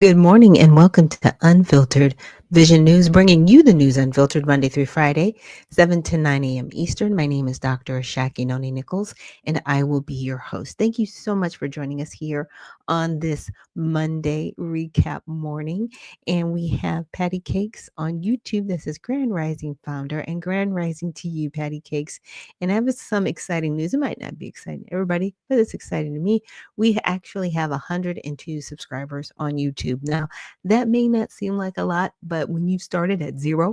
Good morning and welcome to Unfiltered Vision News, bringing you the news unfiltered Monday through Friday, 7 to 9 a.m. Eastern. My name is Dr. Ashaki Noni Nichols, and I will be your host. Thank you so much for joining us here on this Monday recap morning. And we have Patty Cakes on YouTube. This is Grand Rising founder, and Grand Rising to you, Patty Cakes. And I have some exciting news. It might not be exciting to everybody, but it's exciting to me. We actually have 102 subscribers on YouTube. Now, that may not seem like a lot, but when you started at zero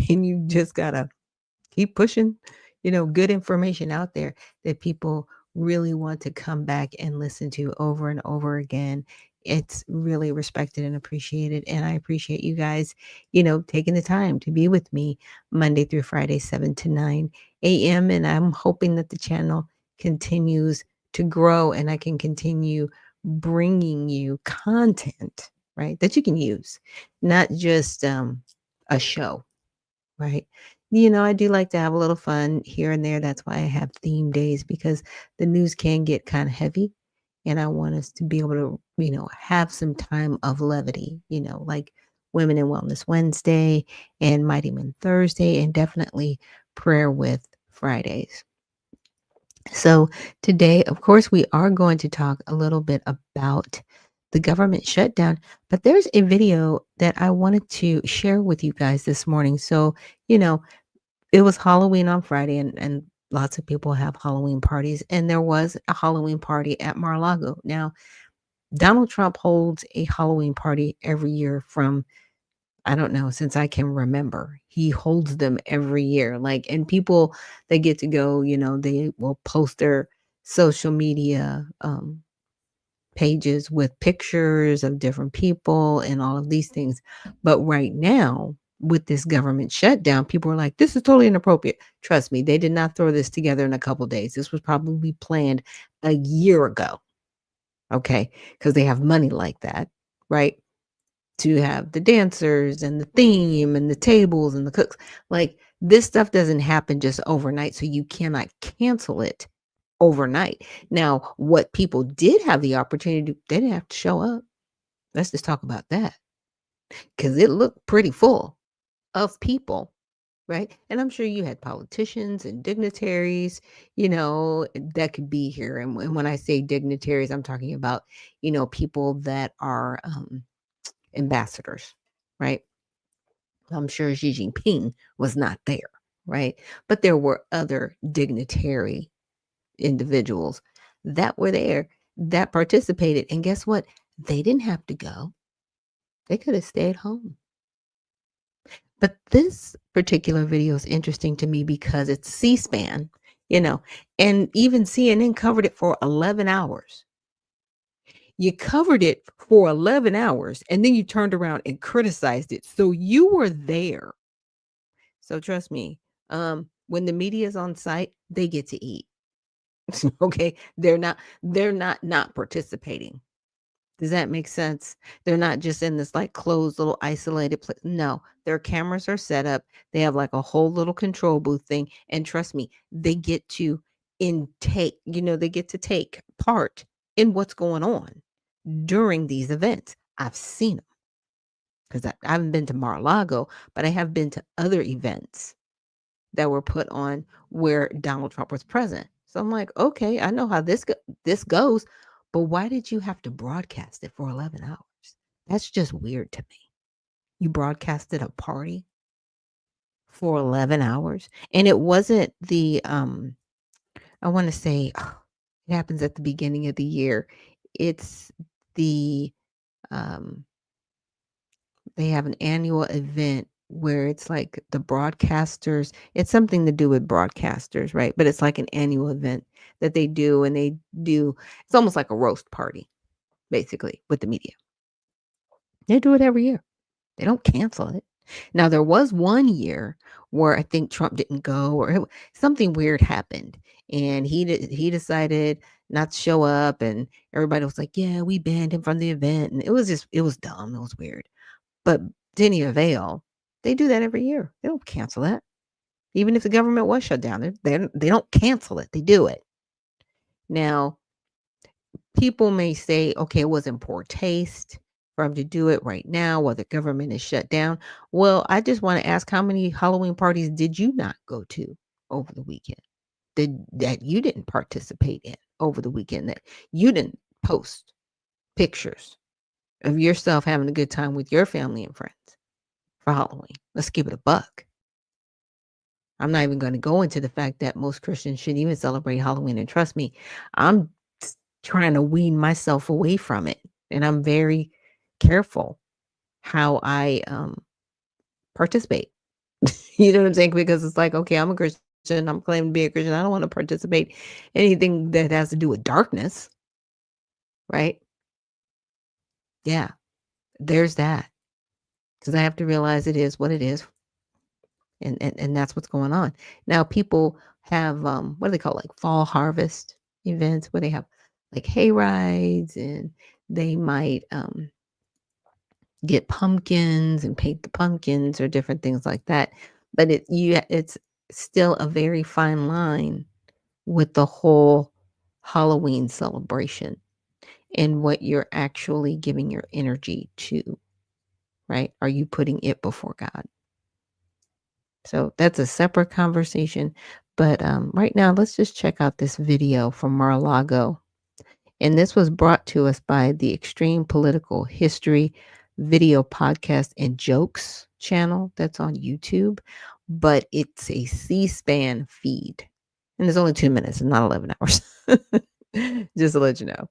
and you just got to keep pushing, good information out there that people really want to come back and listen to over and over again. It's really respected and appreciated. And I appreciate you guys, taking the time to be with me Monday through Friday, 7 to 9 a.m. And I'm hoping that the channel continues to grow and I can continue bringing you content, right, that you can use, not just a show, right? I do like to have a little fun here and there. That's why I have theme days because the news can get kind of heavy. And I want us to be able to, have some time of levity, like Women in Wellness Wednesday and Mighty Men Thursday, and definitely Prayer with Fridays. So today, of course, we are going to talk a little bit about the government shutdown, but there's a video that I wanted to share with you guys this morning. So, you know, it was Halloween on Friday, and lots of people have Halloween parties, and there was a Halloween party at Mar-a-Lago. Now, Donald Trump holds a Halloween party every year from, I don't know, since I can remember. He holds them every year. Like, and people they get to go, they will post their social media pages with pictures of different people and all of these things. But right now, with this government shutdown, people are like, this is totally inappropriate. Trust me, they did not throw this together in a couple days. This was probably planned a year ago. Okay. Because they have money like that, right? To have the dancers and the theme and the tables and the cooks. Like, this stuff doesn't happen just overnight. So you cannot cancel it overnight. Now, what people did have the opportunity to do, they didn't have to show up. Let's just talk about that because it looked pretty full of people, right? And I'm sure you had politicians and dignitaries, that could be here. And when I say dignitaries, I'm talking about, people that are ambassadors, right? I'm sure Xi Jinping was not there, right? But there were other dignitary individuals that were there that participated. And guess what? They didn't have to go. They could have stayed home. But this particular video is interesting to me because it's C-SPAN, and even CNN covered it for 11 hours. You covered it for 11 hours and then you turned around and criticized it. So you were there. So trust me, when the media is on site, they get to eat. Okay? They're not participating. Does that make sense? They're not just in this like closed little isolated place. No, their cameras are set up. They have like a whole little control booth thing. And trust me, they get to they get to take part in what's going on during these events. I've seen them because I haven't been to Mar-a-Lago, but I have been to other events that were put on where Donald Trump was present. So I'm like, okay, I know how this goes, but why did you have to broadcast it for 11 hours? That's just weird to me. You broadcasted a party for 11 hours and it wasn't the I want to say it happens at the beginning of the year. It's the um they have an annual event where it's like the broadcasters, it's something to do with broadcasters, right? But it's like an annual event that they do, and they do it's almost like a roast party, basically, with the media. They do it every year. They don't cancel it. Now, there was one year where I think Trump didn't go, or something weird happened, and he decided not to show up, and everybody was like, "Yeah, we banned him from the event," and it was dumb, it was weird. But to any avail, they do that every year. They don't cancel that. Even if the government was shut down, they don't cancel it. They do it. Now, people may say, okay, it was in poor taste. for them to do it right now while the government is shut down. Well, I just want to ask, how many Halloween parties did you not go to over the weekend? That you didn't participate in over the weekend, that you didn't post pictures of yourself having a good time with your family and friends for Halloween? Let's keep it a buck. I'm not even going to go into the fact that most Christians shouldn't even celebrate Halloween. And trust me, I'm trying to wean myself away from it. And I'm very careful how I participate. You know what I'm saying? Because it's like, okay, I'm a Christian. I'm claiming to be a Christian. I don't want to participate in anything that has to do with darkness. Right? Yeah, there's that. Because I have to realize it is what it is. And that's what's going on. Now people have what do they call it? Like fall harvest events where they have like hay rides, and they might get pumpkins and paint the pumpkins or different things like that. But it's still a very fine line with the whole Halloween celebration and what you're actually giving your energy to, right? Are you putting it before God? So that's a separate conversation. But right now, let's just check out this video from Mar-a-Lago. And this was brought to us by the Extreme Political History Video Podcast and Jokes channel that's on YouTube. But it's a C-SPAN feed. And it's only 2 minutes and not 11 hours. Just to let you know.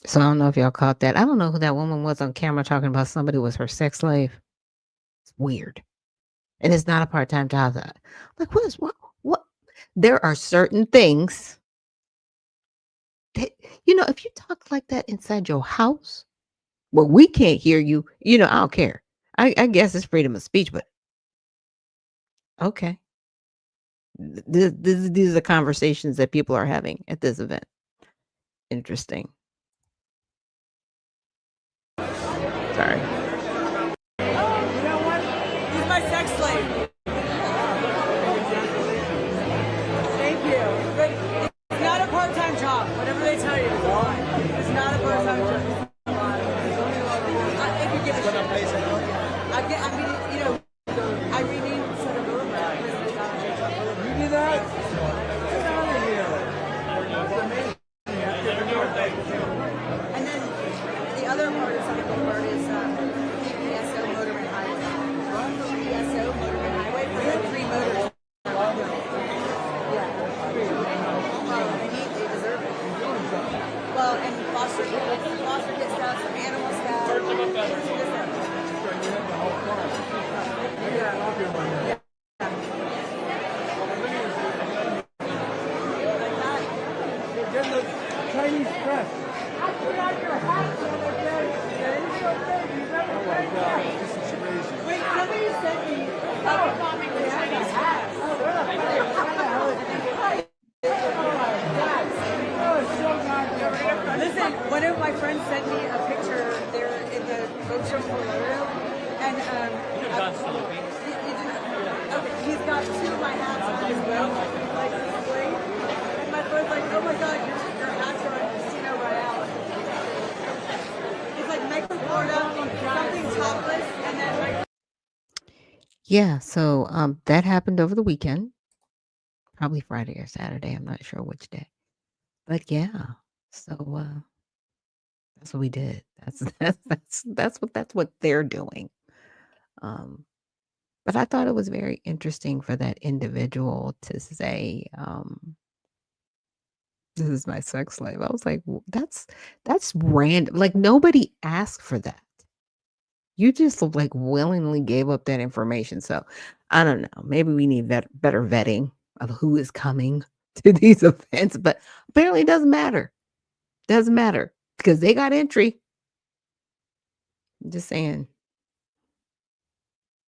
So I don't know if y'all caught that. I don't know who that woman was on camera talking about somebody was her sex slave. It's weird. And it's not a part-time job. Like, what? There are certain things that, if you talk like that inside your house, well, we can't hear you. I don't care. I guess it's freedom of speech, but okay. These are the conversations that people are having at this event. Interesting. Sorry. He's my sex slave. Thank you. But it's not a part-time job. Whatever they tell you, it's fine. It's not a part-time job. I could give a shit. I renamed Senator Burma. You do that? Get out of here. And then the other part of Senator Burma is ESO Motorman Highway. ESO Motorman Highway for the 3 motors. They deserve it. Well, and foster kid stuff, some animal stuff. Get the Chinese press. I put on your hat the other day. Oh my God, this is crazy. Wait, somebody sent me a bombing the Chinese hat. Listen, one of my friends sent me a picture there in the boat show for Laredo, and he's got 2 of my hats on his boat, like displayed. And my friend's like, "Oh my God, your hats are on Casino Royale." Yeah, so that happened over the weekend, probably Friday or Saturday. I'm not sure which day. But yeah. So that's what we did. That's what they're doing. Um but I thought it was very interesting for that individual to say, this is my sex slave. I was like, That's random. Like nobody asked for that. You just like willingly gave up that information. So I don't know. Maybe we need better vetting of who is coming to these events, but apparently it doesn't matter. Doesn't matter because they got entry. I'm just saying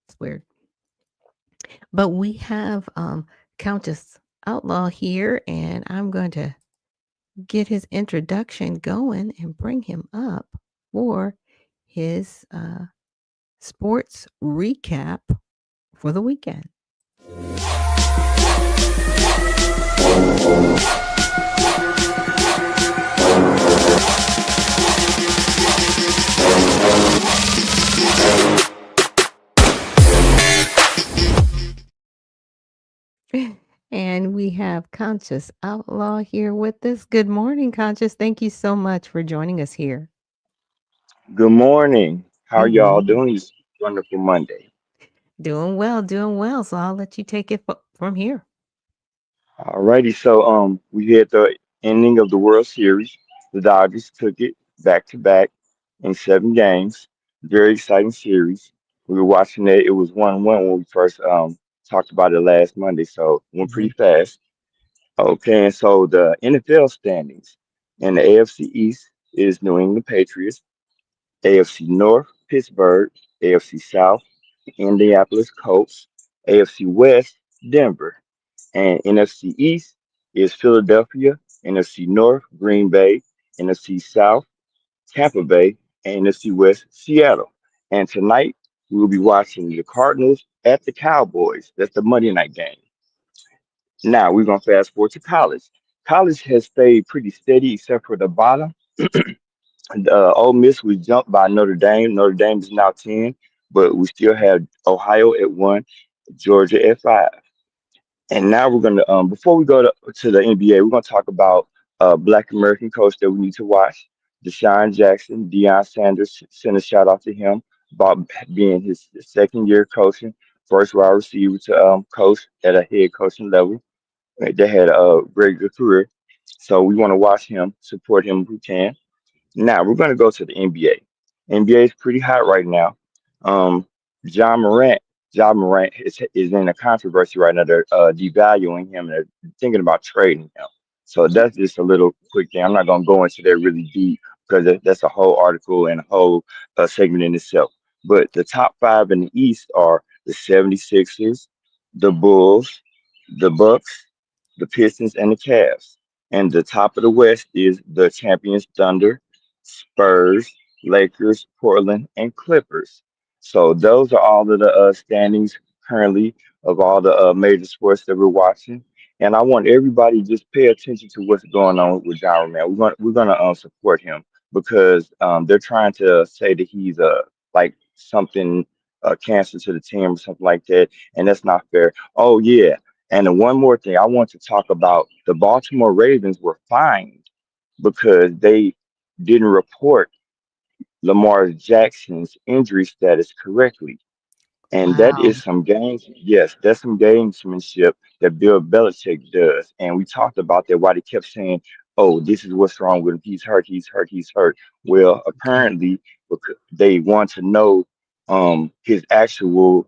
it's weird. But we have Countess Outlaw here, and I'm going to get his introduction going and bring him up for his sports recap for the weekend. And we have Conscious Outlaw here with us. Good morning, Conscious. Thank you so much for joining us here. Good morning. How are Good y'all morning. doing this wonderful Monday? Doing well, doing well. So I'll let you take it from here. Alrighty, so we had the ending of the World Series. The Dodgers took it back to back in 7 games. Very exciting series. We were watching it. It was 1-1 when we first talked about it last Monday, so it went pretty Mhm. fast. Okay, and so the NFL standings in the AFC East is New England Patriots, AFC North, Pittsburgh, AFC South, Indianapolis Colts, AFC West, Denver, and NFC East is Philadelphia, NFC North, Green Bay, NFC South, Tampa Bay, and NFC West, Seattle. And tonight we'll be watching the Cardinals at the Cowboys. That's the Monday night game. Now we're gonna fast forward to college. College has stayed pretty steady except for the bottom. Ole Miss was jumped by Notre Dame. Notre Dame is now 10, but we still have Ohio at 1, Georgia at 5. And now we're gonna before we go to the NBA, we're gonna talk about Black American coach that we need to watch, Deshaun Jackson. Deion Sanders sent a shout out to him about being his second year coaching, first wide receiver to coach at a head coaching level. They had a very good career, so we want to watch him, support him if we can. Now we're going to go to the NBA. NBA is pretty hot right now. Um, John Morant, John Morant is in a controversy right now. They're devaluing him and they're thinking about trading him. So that's just a little quick thing. I'm not going to go into that really deep because that's a whole article and a whole segment in itself. But the top five in the East are the 76ers, the Bulls, the Bucks, the Pistons, and the Cavs. And the top of the West is the champions Thunder, Spurs, Lakers, Portland, and Clippers. So those are all of the standings currently of all the major sports that we're watching. And I want everybody to just pay attention to what's going on with John Man. We're gonna support him because they're trying to say that he's like something cancer to the team or something like that, and that's not fair. Oh yeah, and then one more thing I want to talk about: the Baltimore Ravens were fined because they didn't report Lamar Jackson's injury status correctly. And that Wow. is some games. Yes, that's some gamesmanship that Bill Belichick does. And we talked about that why they kept saying, oh, this is what's wrong with him. He's hurt, he's hurt, he's hurt. Well, Okay. apparently they want to know his actual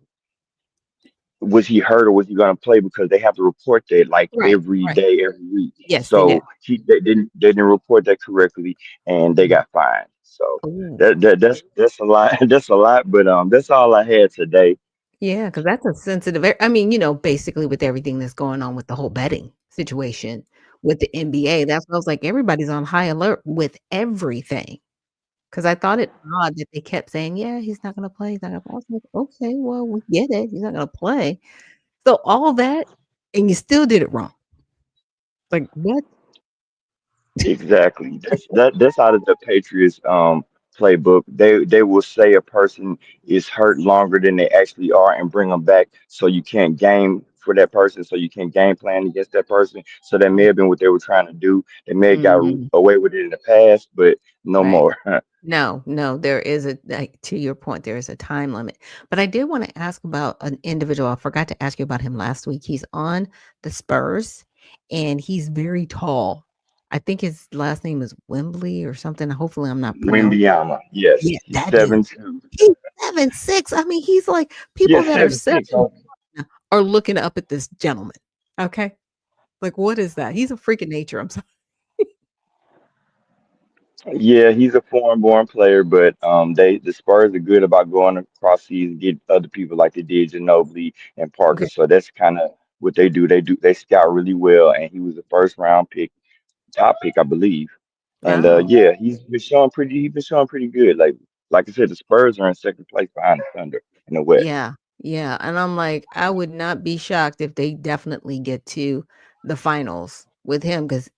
was he hurt or was he going to play because they have to report that like Right. every Right. day, every week. Yes, they do. So they didn't report that correctly, and they Mhm. got fined. So Ooh. that's a lot. That's a lot, but that's all I had today. Yeah, because that's a sensitive I mean, basically with everything that's going on with the whole betting situation with the NBA, that's why I was like, everybody's on high alert with everything. Because I thought it odd that they kept saying, "Yeah, he's not gonna play, he's not gonna play." I was like, "Okay, well, we get it. He's not gonna play." So all that, and you still did it wrong. Like, what? Exactly. That's out of the Patriots playbook. They will say a person is hurt longer than they actually are and bring them back, so you can't game for that person, so you can't game plan against that person. So that may have been what they were trying to do. They may have got Mhm. away with it in the past, but no Right. more. No, no, there is a like, to your point, there is a time limit. But I did wanna ask about an individual. I forgot to ask you about him last week. He's on the Spurs, and he's very tall. I think his last name is Wembley or something. Hopefully, I'm not pronouncing. Wimbyama, yes, Yeah, he's that dude. 7'2". He's 7'6". I mean, he's like Yeah, people that are 7'6". 7 are looking up at this gentleman, okay? Like, what is that? He's a freak of nature, I'm sorry. Yeah, he's a foreign-born player, but the Spurs are good about going across seas and get other people like they did Ginobili and Parker. Okay. So that's kind of what they do. They scout really well, and he was a first-round pick, top pick, I believe. And Oh. yeah, he's been showing pretty good. Like I said, the Spurs are in second place behind the Thunder in the West. Yeah, yeah, and I'm like, I would not be shocked if they definitely get to the finals with him 'cause,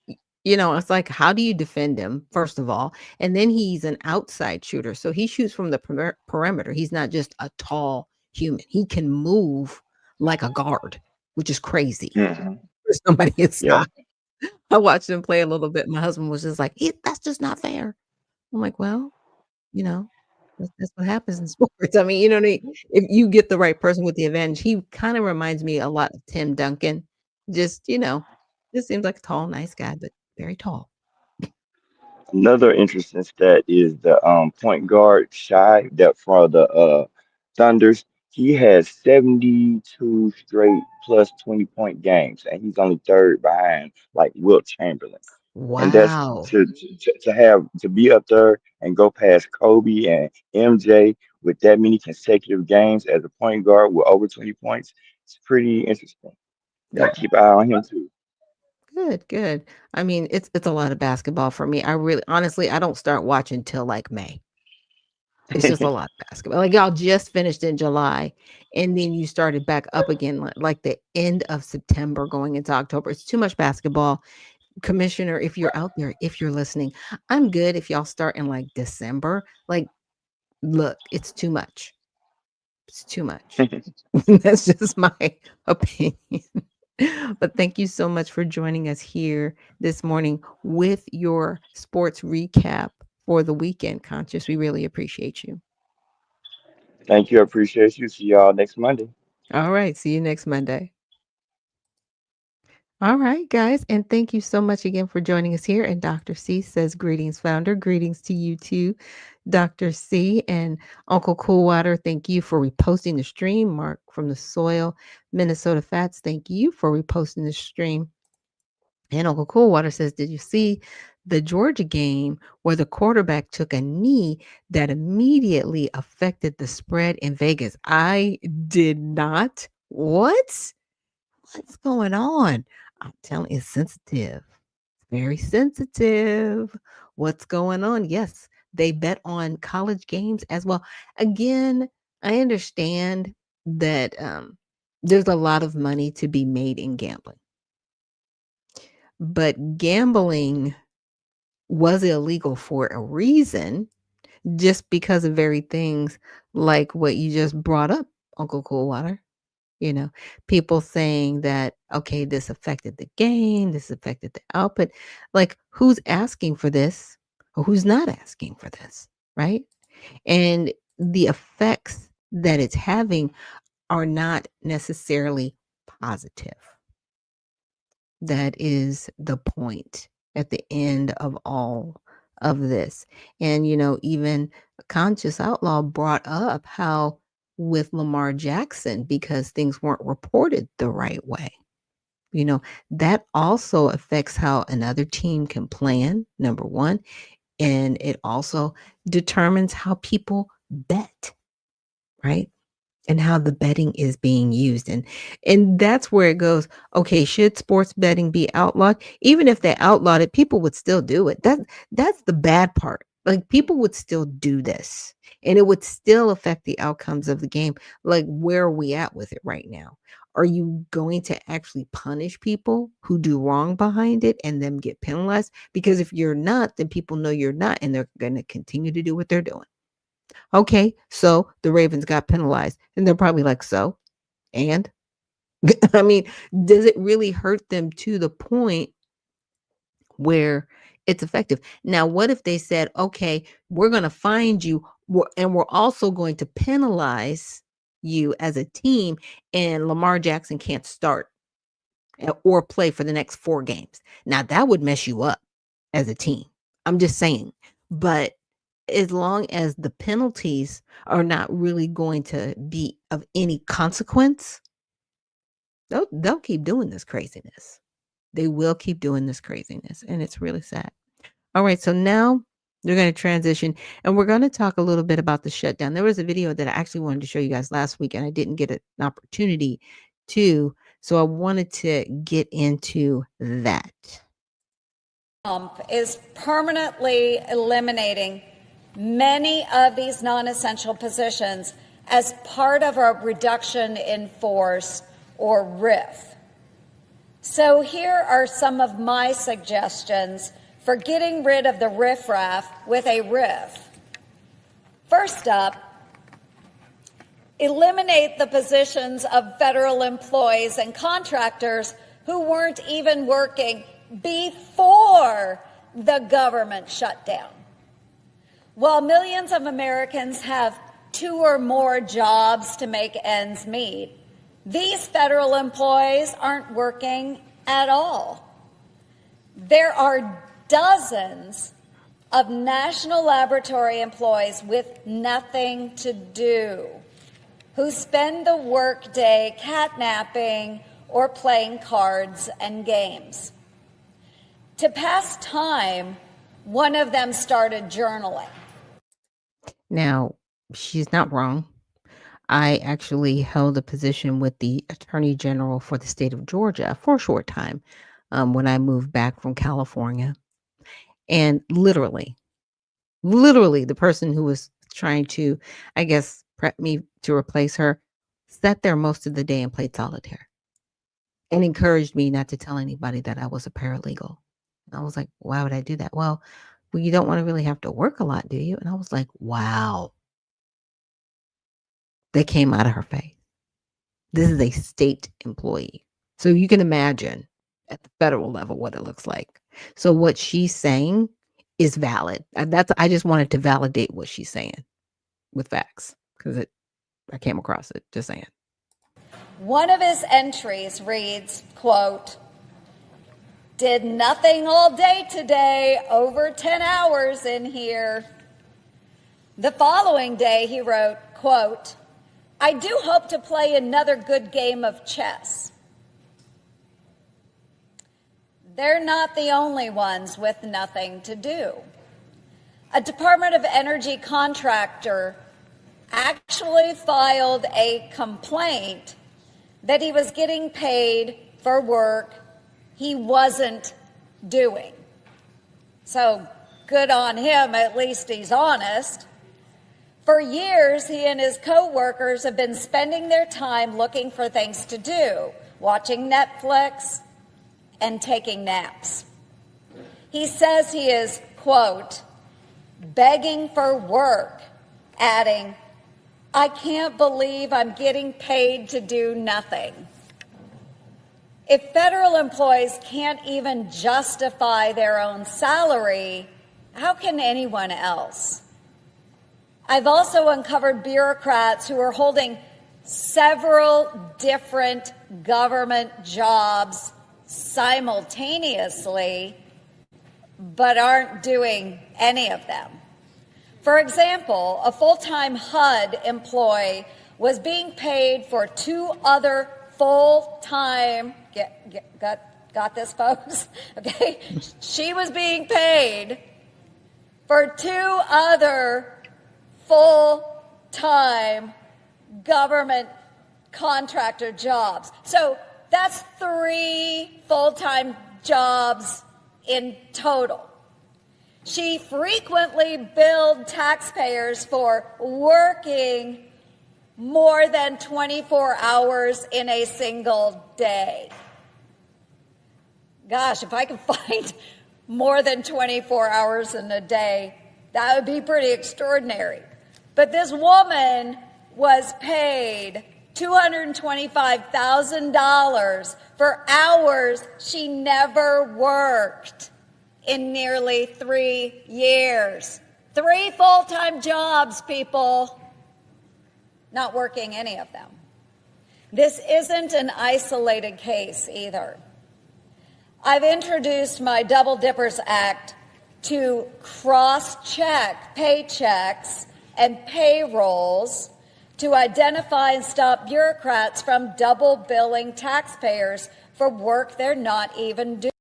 it's like, how do you defend him, first of all? And then he's an outside shooter, so he shoots from the perimeter. He's not just a tall human. He can move like a guard, which is crazy Hmm. for somebody his Yeah. size. I watched him play a little bit. My husband was just like, That's just not fair." I'm like, "Well, you know, that's what happens in sports." I mean, you know what I mean? If you get the right person with the advantage, he kinda reminds me a lot of Tim Duncan. Just, just seems like a tall, nice guy, but very tall. Another interesting stat is the point guard Shy that for the Thunders. He has 72 straight plus 20-point games, and he's only third behind like Wilt Chamberlain. And that's Wow. to be up there and go past Kobe and MJ with that many consecutive games as a point guard with over 20 points. It's pretty interesting. Got to Okay. keep an eye on him too. Good, good. I mean, it's a lot of basketball for me. I really honestly, I don't start watching till, like, May. It's just a lot of basketball. Like, y'all just finished in July, and then you started back up again, like the end of September going into October. It's too much basketball. Commissioner, if you're out there, if you're listening, I'm good if y'all start in, like, December. Like, look, it's too much. It's too much. That's just my opinion. But thank you so much for joining us here this morning with your sports recap for the weekend, Conscious. We really appreciate you. Thank you. I appreciate you. See y'all next Monday. All right. See you next Monday. All right, guys. And thank you so much again for joining us here. And Dr. C says, greetings, founder. Greetings to you too, Dr. C. And Uncle Coolwater, thank you for reposting the stream. Mark from the Soil, Minnesota Fats, thank you for reposting the stream. And Uncle Coolwater says, did you see the Georgia game where the quarterback took a knee that immediately affected the spread in Vegas? I did not. What? What's going on? I'm telling you, it's sensitive. Very sensitive. What's going on? Yes, they bet on college games as well. Again, I understand that there's a lot of money to be made in gambling, but gambling was illegal for a reason, just because of very things like what you just brought up, Uncle Coolwater. You know, people saying that, okay, this affected the game, this affected the output. Like, who's asking for this or who's not asking for this, right? And the effects that it's having are not necessarily positive. That is the point at the end of all of this. And, even Conscious Outlaw brought up how with Lamar Jackson, because things weren't reported the right way, you know, that also affects how another team can plan, number one. And it also determines how people bet, right? And how the betting is being used. And that's where it goes, okay, should sports betting be outlawed? Even if they outlawed it, people would still do it. That's the bad part. Like, people would still do this, and it would still affect the outcomes of the game. Like, where are we at with it right now? Are you going to actually punish people who do wrong behind it and them get penalized? Because if you're not, then people know you're not and they're going to continue to do what they're doing. Okay, so the Ravens got penalized. And they're probably like, so? And? I mean, does it really hurt them to the point where it's effective? Now, what if they said, okay, we're going to find you and we're also going to penalize you as a team, and Lamar Jackson can't start or play for the next 4 games? Now, that would mess you up as a team. I'm just saying. But as long as the penalties are not really going to be of any consequence, they'll keep doing this craziness. They will keep doing this craziness, and it's really sad. All right, so now we're going to transition, and we're going to talk a little bit about the shutdown. There was a video that I actually wanted to show you guys last week, and I didn't get an opportunity to, so I wanted to get into that. Is permanently eliminating many of these non-essential positions as part of a reduction in force or RIF. So here are some of my suggestions for getting rid of the riffraff with a RIF. First up, eliminate the positions of federal employees and contractors who weren't even working before the government shutdown. While millions of Americans have 2 or more jobs to make ends meet, these federal employees aren't working at all. There are dozens of national laboratory employees with nothing to do who spend the workday catnapping or playing cards and games. To pass time, one of them started journaling. Now, she's not wrong. I actually held a position with the Attorney General for the state of Georgia for a short time when I moved back from California. And literally, the person who was trying to, I guess, prep me to replace her sat there most of the day and played solitaire and encouraged me not to tell anybody that I was a paralegal. And I was like, why would I do that? Well, you don't want to really have to work a lot, do you? And I was like, wow. They came out of her face. This is a state employee. So you can imagine at the federal level what it looks like. So what she's saying is valid. I just wanted to validate what she's saying with facts because I came across it. Just saying. One of his entries reads, quote, "Did nothing all day today, over 10 hours in here." The following day he wrote, quote, "I do hope to play another good game of chess." They're not the only ones with nothing to do. A Department of Energy contractor actually filed a complaint that he was getting paid for work he wasn't doing. So good on him, at least he's honest. For years, he and his co-workers have been spending their time looking for things to do, watching Netflix and taking naps. He says he is, quote, "begging for work," adding, "I can't believe I'm getting paid to do nothing." If federal employees can't even justify their own salary, how can anyone else? I've also uncovered bureaucrats who are holding several different government jobs simultaneously, but aren't doing any of them. For example, a full-time HUD employee was being paid for 2 other full-time, got this, folks? Okay, she was being paid for 2 other full-time government contractor jobs. So that's 3 full-time jobs in total. She frequently billed taxpayers for working more than 24 hours in a single day. Gosh, if I could find more than 24 hours in a day, that would be pretty extraordinary. But this woman was paid $225,000 for hours she never worked in nearly 3 years. 3 full-time jobs, people. Not working any of them. This isn't an isolated case either. I've introduced my Double Dippers Act to cross-check paychecks and payrolls to identify and stop bureaucrats from double billing taxpayers for work they're not even doing.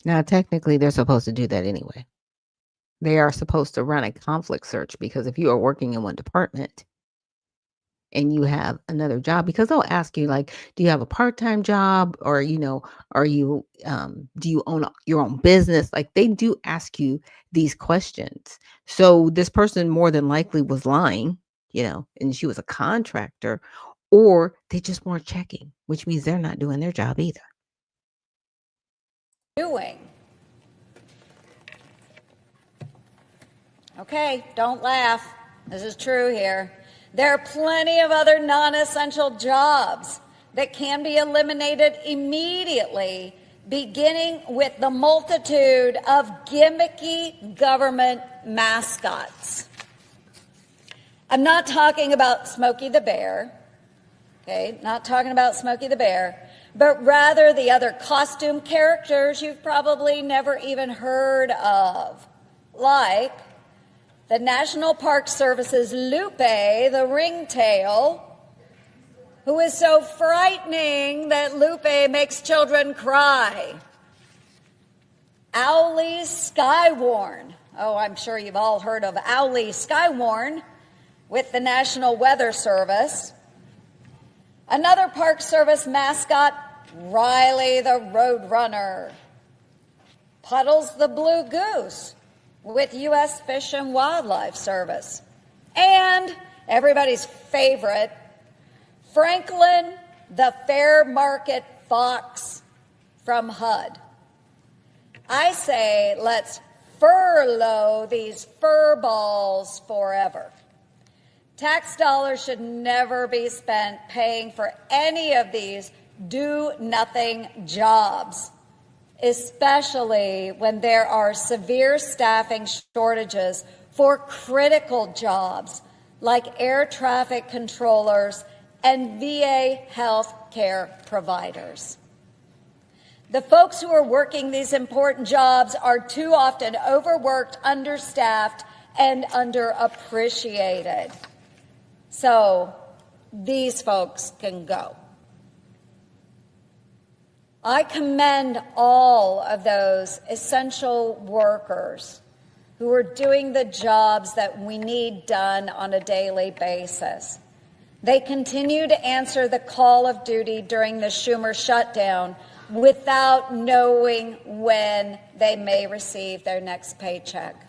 Now, technically, they're supposed to do that anyway. They are supposed to run a conflict search, because if you are working in one department and you have another job, because they'll ask you, like, do you have a part-time job, or are you do you own your own business? Like, they do ask you these questions. So this person more than likely was lying, and she was a contractor, or they just weren't checking, which means they're not doing their job either. Okay, don't laugh. This is true here. There are plenty of other non-essential jobs that can be eliminated immediately, beginning with the multitude of gimmicky government mascots. I'm not talking about Smokey the Bear, okay? Not talking about Smokey the Bear, but rather the other costume characters you've probably never even heard of, like the National Park Service's Lupe the Ringtail, who is so frightening that Lupe makes children cry. Owlie Skywarn. Oh, I'm sure you've all heard of Owlie Skywarn with the National Weather Service. Another Park Service mascot, Riley the Roadrunner. Puddles the Blue Goose with U.S. Fish and Wildlife Service. And everybody's favorite, Franklin the Fair Market Fox from HUD. I say let's furlough these fur balls forever. Tax dollars should never be spent paying for any of these do-nothing jobs, especially when there are severe staffing shortages for critical jobs like air traffic controllers and VA health care providers. The folks who are working these important jobs are too often overworked, understaffed, and underappreciated. So these folks can go. I commend all of those essential workers who are doing the jobs that we need done on a daily basis. They continue to answer the call of duty during the Schumer shutdown without knowing when they may receive their next paycheck.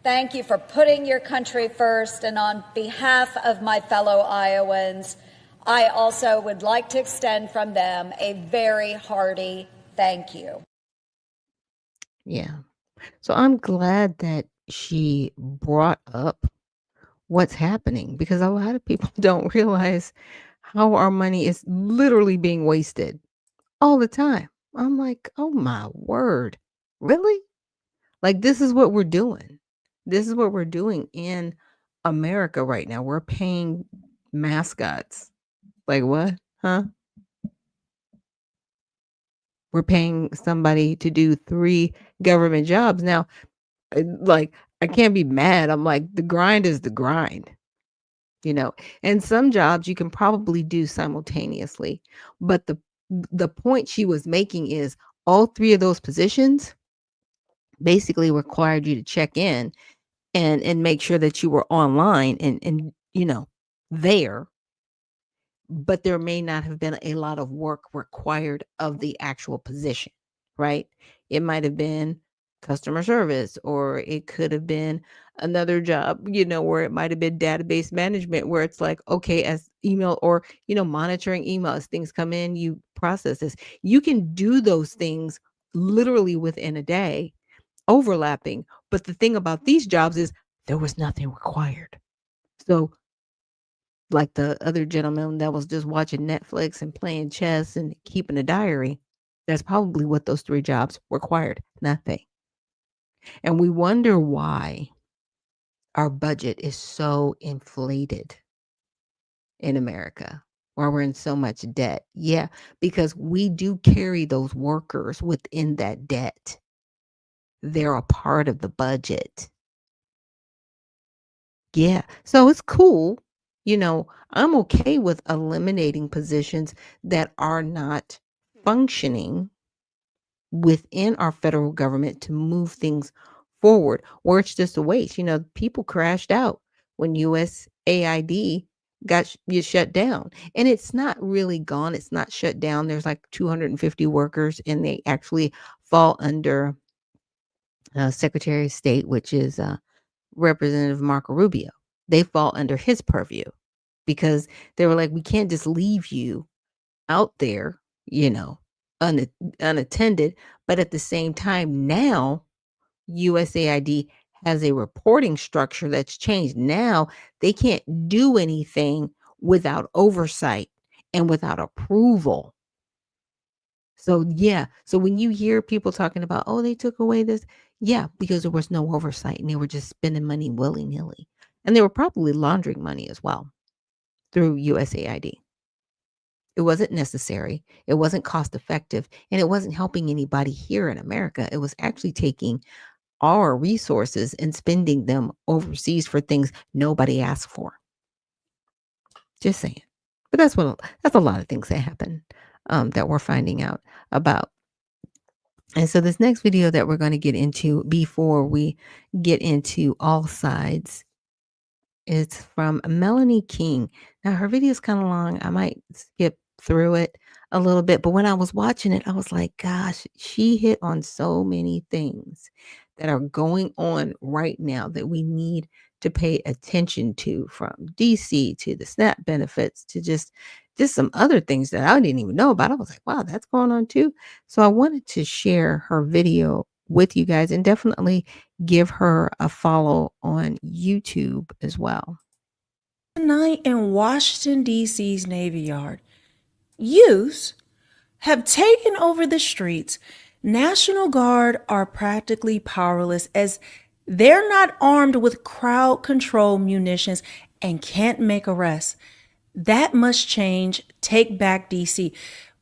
Thank you for putting your country first, and on behalf of my fellow Iowans, I also would like to extend from them a very hearty thank you. Yeah. So I'm glad that she brought up what's happening, because a lot of people don't realize how our money is literally being wasted all the time. I'm like, oh my word. Really? Like, this is what we're doing. This is what we're doing in America right now. We're paying mascots. Like, what? Huh? We're paying somebody to do 3 government jobs. Now, I can't be mad. I'm like, the grind is the grind, and some jobs you can probably do simultaneously. But the point she was making is all 3 of those positions basically required you to check in and make sure that you were online and there. But there may not have been a lot of work required of the actual position, right? It might have been customer service, or it could have been another job, where it might have been database management, where it's like, okay, as email or, monitoring email as things come in, you process this. You can do those things literally within a day, overlapping. But the thing about these jobs is there was nothing required. So, like the other gentleman that was just watching Netflix and playing chess and keeping a diary, that's probably what those 3 jobs required, nothing. And we wonder why our budget is so inflated in America, why we're in so much debt. Yeah, because we do carry those workers within that debt. They're a part of the budget. Yeah. So it's cool. I'm okay with eliminating positions that are not functioning within our federal government to move things forward, or it's just a waste. People crashed out when USAID you shut down, and it's not really gone. It's not shut down. There's like 250 workers, and they actually fall under Secretary of State, which is Representative Marco Rubio. They fall under his purview because they were like, we can't just leave you out there, you know, un- unattended. But at the same time, now USAID has a reporting structure that's changed. Now they can't do anything without oversight and without approval. So, yeah. So when you hear people talking about, oh, they took away this, yeah, because there was no oversight and they were just spending money willy nilly. And they were probably laundering money as well through USAID. It wasn't necessary. It wasn't cost effective. And it wasn't helping anybody here in America. It was actually taking our resources and spending them overseas for things nobody asked for. Just saying. But that's a lot of things that happen that we're finding out about. And so this next video that we're going to get into before we get into all sides, it's from Melanie King. Now her video is kind of long. I might skip through it a little bit, but when I was watching it, I was like, gosh, she hit on so many things that are going on right now that we need to pay attention to, from DC to the SNAP benefits to just some other things that I didn't even know about. I was like, wow, that's going on too. So I wanted to share her video with you guys, and definitely give her a follow on YouTube as well. Tonight in Washington, D.C.'s Navy Yard, youths have taken over the streets. National Guard are practically powerless as they're not armed with crowd control munitions and can't make arrests. That must change. Take back DC.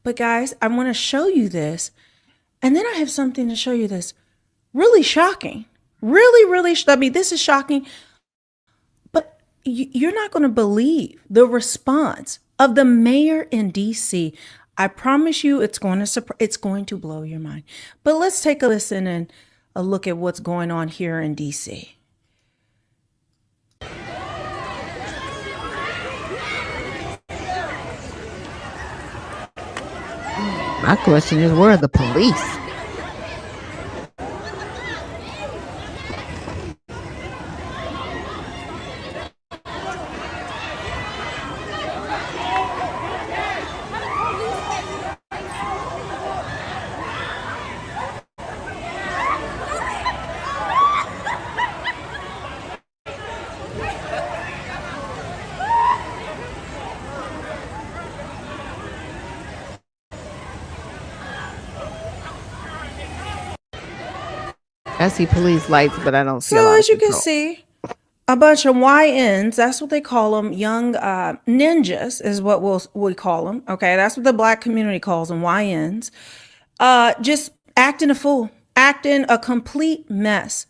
But guys, I want to show you this. And then I have something to show you this. Really shocking. Really, I mean, this is shocking. But you're not going to believe the response of the mayor in DC. I promise you it's going to blow your mind. But let's take a listen and a look at what's going on here in DC. My question is, where are the police? I see police lights, but I don't see a lot So of as you can control. see, a bunch of YNs, that's what they call them, young ninjas is what we call them. Okay, that's what the black community calls them, YNs. Just acting a fool, acting a complete mess.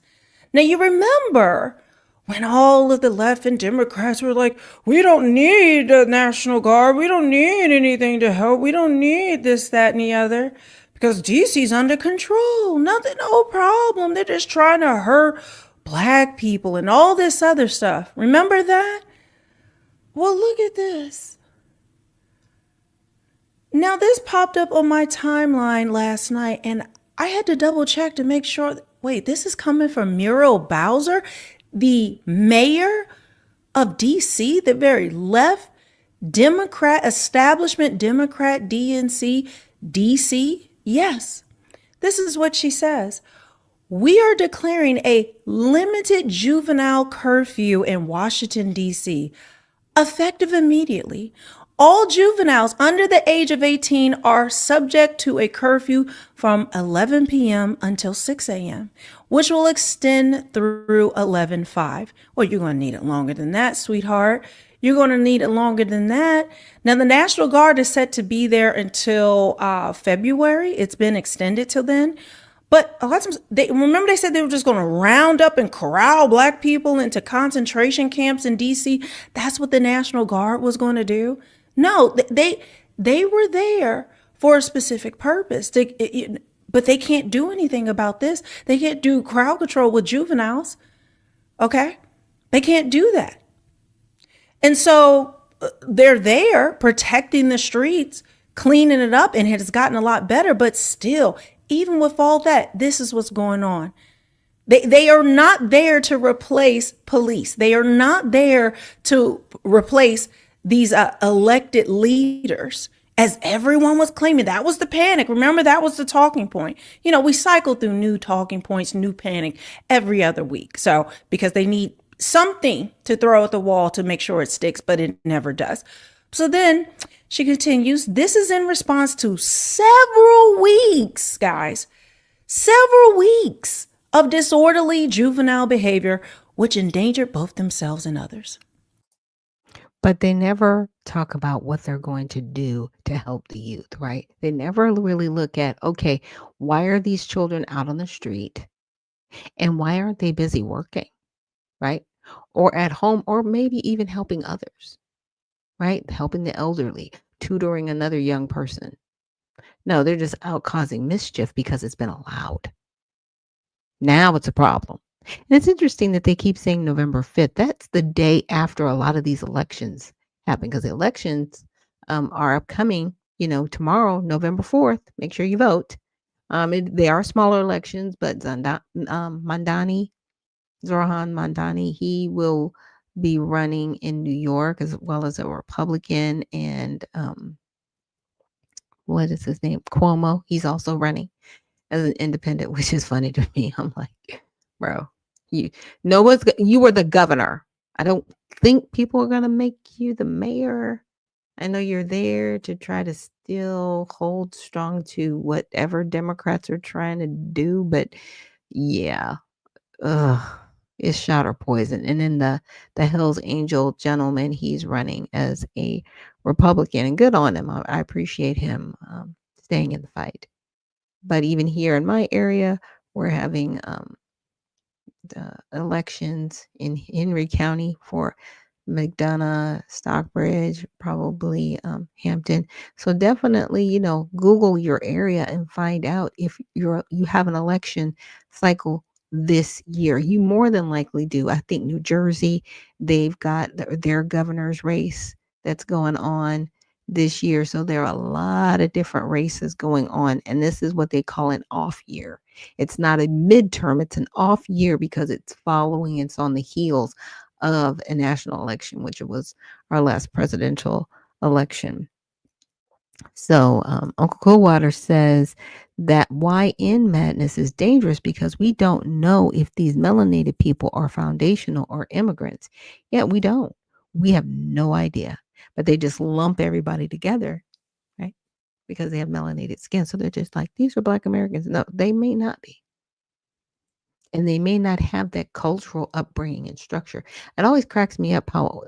Now you remember when all of the left and Democrats were like, we don't need the National Guard, we don't need anything to help, we don't need this, that, and the other, because DC's under control, nothing, no problem. They're just trying to hurt black people and all this other stuff. Remember that? Well, look at this. Now, this popped up on my timeline last night, and I had to double check to make sure. Wait, this is coming from Muriel Bowser, the mayor of DC, the very left Democrat, establishment Democrat, DNC, DC. Yes, this is what she says. We are declaring a limited juvenile curfew in Washington, D.C., effective immediately. All juveniles under the age of 18 are subject to a curfew from 11 p.m. until 6 a.m., which will extend through 11/5. Well, you're going to need it longer than that, sweetheart. You're going to need it longer than that. Now, the National Guard is set to be there until February. It's been extended till then. But a lot of times, they said they were just going to round up and corral black people into concentration camps in D.C. That's what the National Guard was going to do. No, they were there for a specific purpose. But they can't do anything about this. They can't do crowd control with juveniles. Okay, they can't do that. And so they're there protecting the streets, cleaning it up, and it has gotten a lot better. But still, even with all that, this is what's going on. They are not there to replace police. They are not there to replace these elected leaders, as everyone was claiming. That was the panic. Remember, that was the talking point. You know, we cycle through new talking points, new panic every other week. So because they need something to throw at the wall to make sure it sticks, but it never does. So then she continues, this is in response to several weeks, guys, several weeks of disorderly juvenile behavior, which endangered both themselves and others. But they never talk about what they're going to do to help the youth, right? They never really look at, okay, why are these children out on the street and why aren't they busy working, right? Or at home, or maybe even helping others, right? Helping the elderly, tutoring another young person. No, they're just out causing mischief because it's been allowed. Now it's a problem. And it's interesting that they keep saying November 5th. That's the day after a lot of these elections happen, because the elections are upcoming, tomorrow, November 4th. Make sure you vote. They are smaller elections, but Mandani, Zoran Mandani, he will be running in New York as well as a Republican. And what is his name? Cuomo. He's also running as an independent, which is funny to me. I'm like, bro, you were the governor. I don't think people are gonna make you the mayor. I know you're there to try to still hold strong to whatever Democrats are trying to do, but yeah, ugh, it's shot or poison. And then the Hell's Angel gentleman, he's running as a Republican, and good on him. I appreciate him staying in the fight. But even here in my area, we're having the elections in Henry County for McDonough, Stockbridge, probably Hampton. So definitely, Google your area and find out if you have an election cycle this year. You more than likely do. I think New Jersey, they've got their governor's race that's going on this year. So there are a lot of different races going on, and this is what they call an off year. It's not a midterm, it's an off year because it's following, it's on the heels of a national election, which was our last presidential election. So Uncle Coolwater says that why in madness is dangerous because we don't know if these melanated people are foundational or immigrants. Yeah, we don't. We have no idea. But they just lump everybody together, right? Because they have melanated skin. So they're just like, these are Black Americans. No, they may not be. And they may not have that cultural upbringing and structure. It always cracks me up how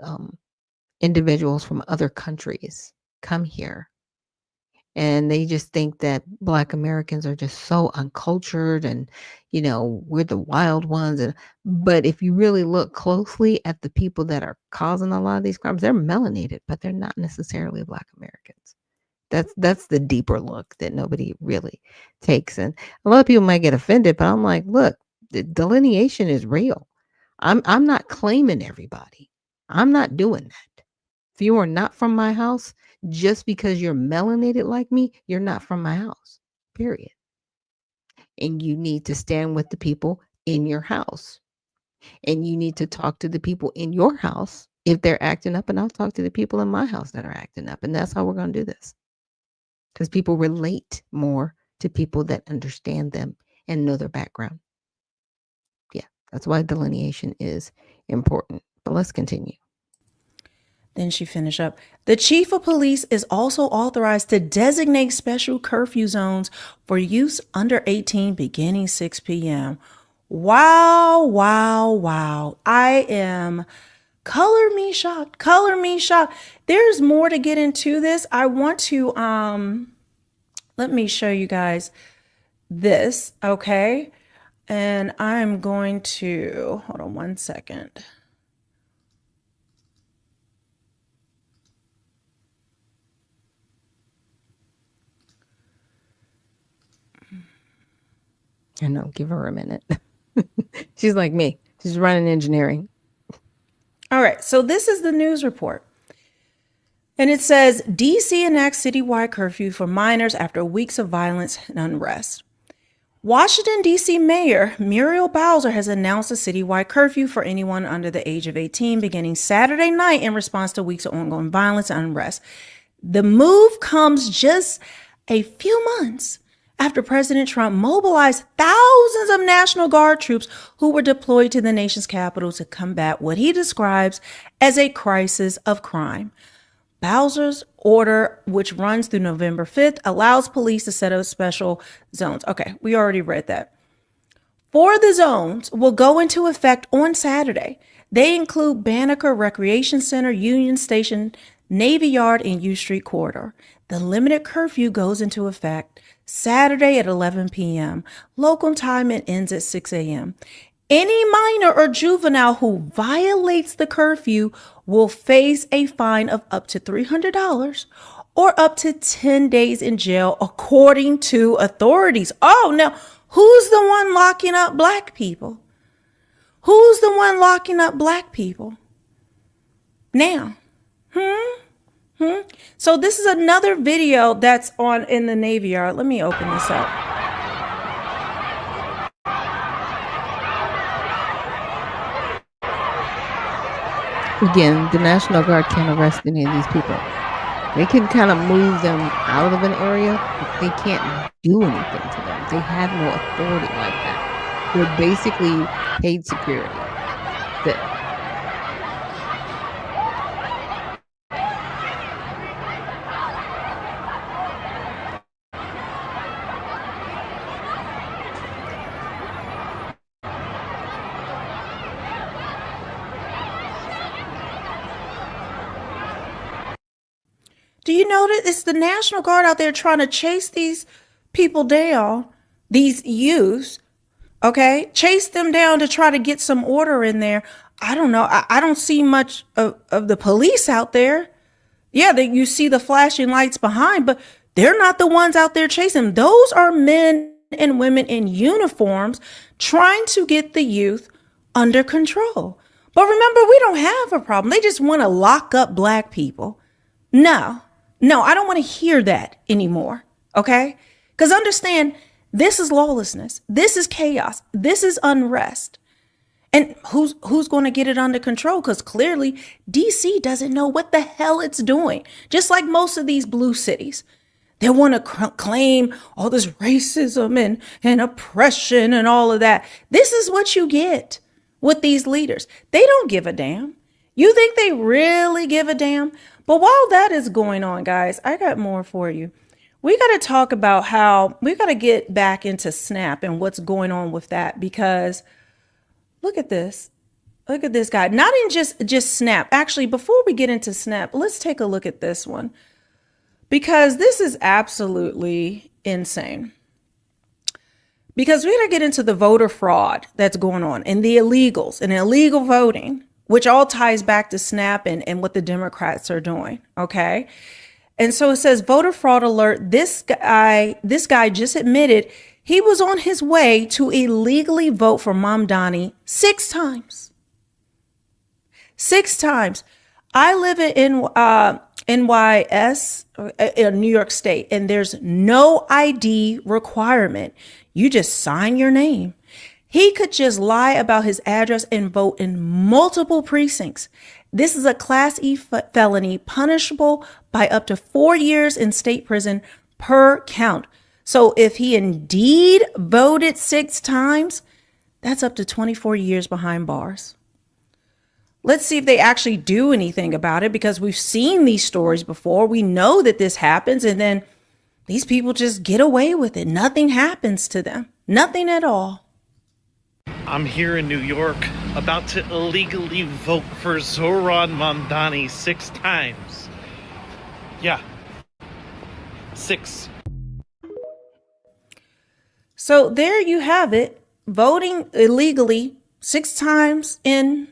individuals from other countries come here and they just think that Black Americans are just so uncultured and, we're the wild ones. But if you really look closely at the people that are causing a lot of these crimes, they're melanated, but they're not necessarily Black Americans. That's the deeper look that nobody really takes. And a lot of people might get offended, but I'm like, look, the delineation is real. I'm not claiming everybody. I'm not doing that. If you are not from my house, just because you're melanated like me, you're not from my house. Period. and you need to stand with the people in your house. And you need to talk to the people in your house if they're acting up, and I'll talk to the people in my house that are acting up. And that's how we're going to do this. Because people relate more to people that understand them and know their background. Yeah, that's why delineation is important. But let's continue. Then she finished up. The chief of police is also authorized to designate special curfew zones for use under 18 beginning 6 p.m. Wow, wow, wow. I am color me shocked. Color me shocked. There's more to get into this. I want to let me show you guys this, okay? And I'm going to hold on one second. I know, give her a minute. She's like me. She's running engineering. All right, so this is the news report. And it says, DC enacts citywide curfew for minors after weeks of violence and unrest. Washington, D.C. Mayor Muriel Bowser has announced a citywide curfew for anyone under the age of 18 beginning Saturday night in response to weeks of ongoing violence and unrest. The move comes just a few months after President Trump mobilized thousands of National Guard troops who were deployed to the nation's capital to combat what he describes as a crisis of crime. Bowser's order, which runs through November 5th, allows police to set up special zones. Okay, we already read that. 4 of the zones will go into effect on Saturday. They include Banneker Recreation Center, Union Station, Navy Yard, and U Street Corridor. The limited curfew goes into effect Saturday at 11 p.m. Local time, it ends at 6 a.m. Any minor or juvenile who violates the curfew will face a fine of up to $300 or up to 10 days in jail, according to authorities. Oh, now, who's the one locking up black people? Who's the one locking up black people? Now, So this is another video that's on in the Navy Yard. Let me open this up. Again, the National Guard can't arrest any of these people. They can kind of move them out of an area, but they can't do anything to them. They have no authority like that. They're basically paid security. Do you notice it's the National Guard out there trying to chase these people down, these youths, okay? Chase them down to try to get some order in there. I don't know. I don't see much of the police out there. Yeah, you see the flashing lights behind, but they're not the ones out there chasing them. Those are men and women in uniforms trying to get the youth under control. But remember, we don't have a problem. They just want to lock up black people. No, I don't want to hear that anymore. Okay? Because understand, this is lawlessness. This is chaos. This is unrest. And who's going to get it under control? Because clearly DC doesn't know what the hell it's doing. Just like most of these blue cities. They want to claim all this racism and oppression and all of that. This is what you get with these leaders. They don't give a damn. You think they really give a damn? But while that is going on, guys, I got more for you. We got to talk about how we got to get back into SNAP and what's going on with that, because look at this. Look at this guy. Not in just SNAP. Actually, before we get into SNAP, let's take a look at this one, because this is absolutely insane. Because we got to get into the voter fraud that's going on and the illegals and illegal voting, which all ties back to SNAP and what the Democrats are doing. Okay. And so it says voter fraud alert. This guy just admitted he was on his way to illegally vote for Mamdani 6 times. 6 times. I live in NYS, in New York State, and there's no ID requirement. You just sign your name. He could just lie about his address and vote in multiple precincts. This is a Class E felony punishable by up to 4 years in state prison per count. So if he indeed voted 6 times, that's up to 24 years behind bars. Let's see if they actually do anything about it, because we've seen these stories before. We know that this happens, and then these people just get away with it. Nothing happens to them. Nothing at all. I'm here in New York, about to illegally vote for Zoran Mamdani 6 times. Yeah. 6. So there you have it. Voting illegally 6 times in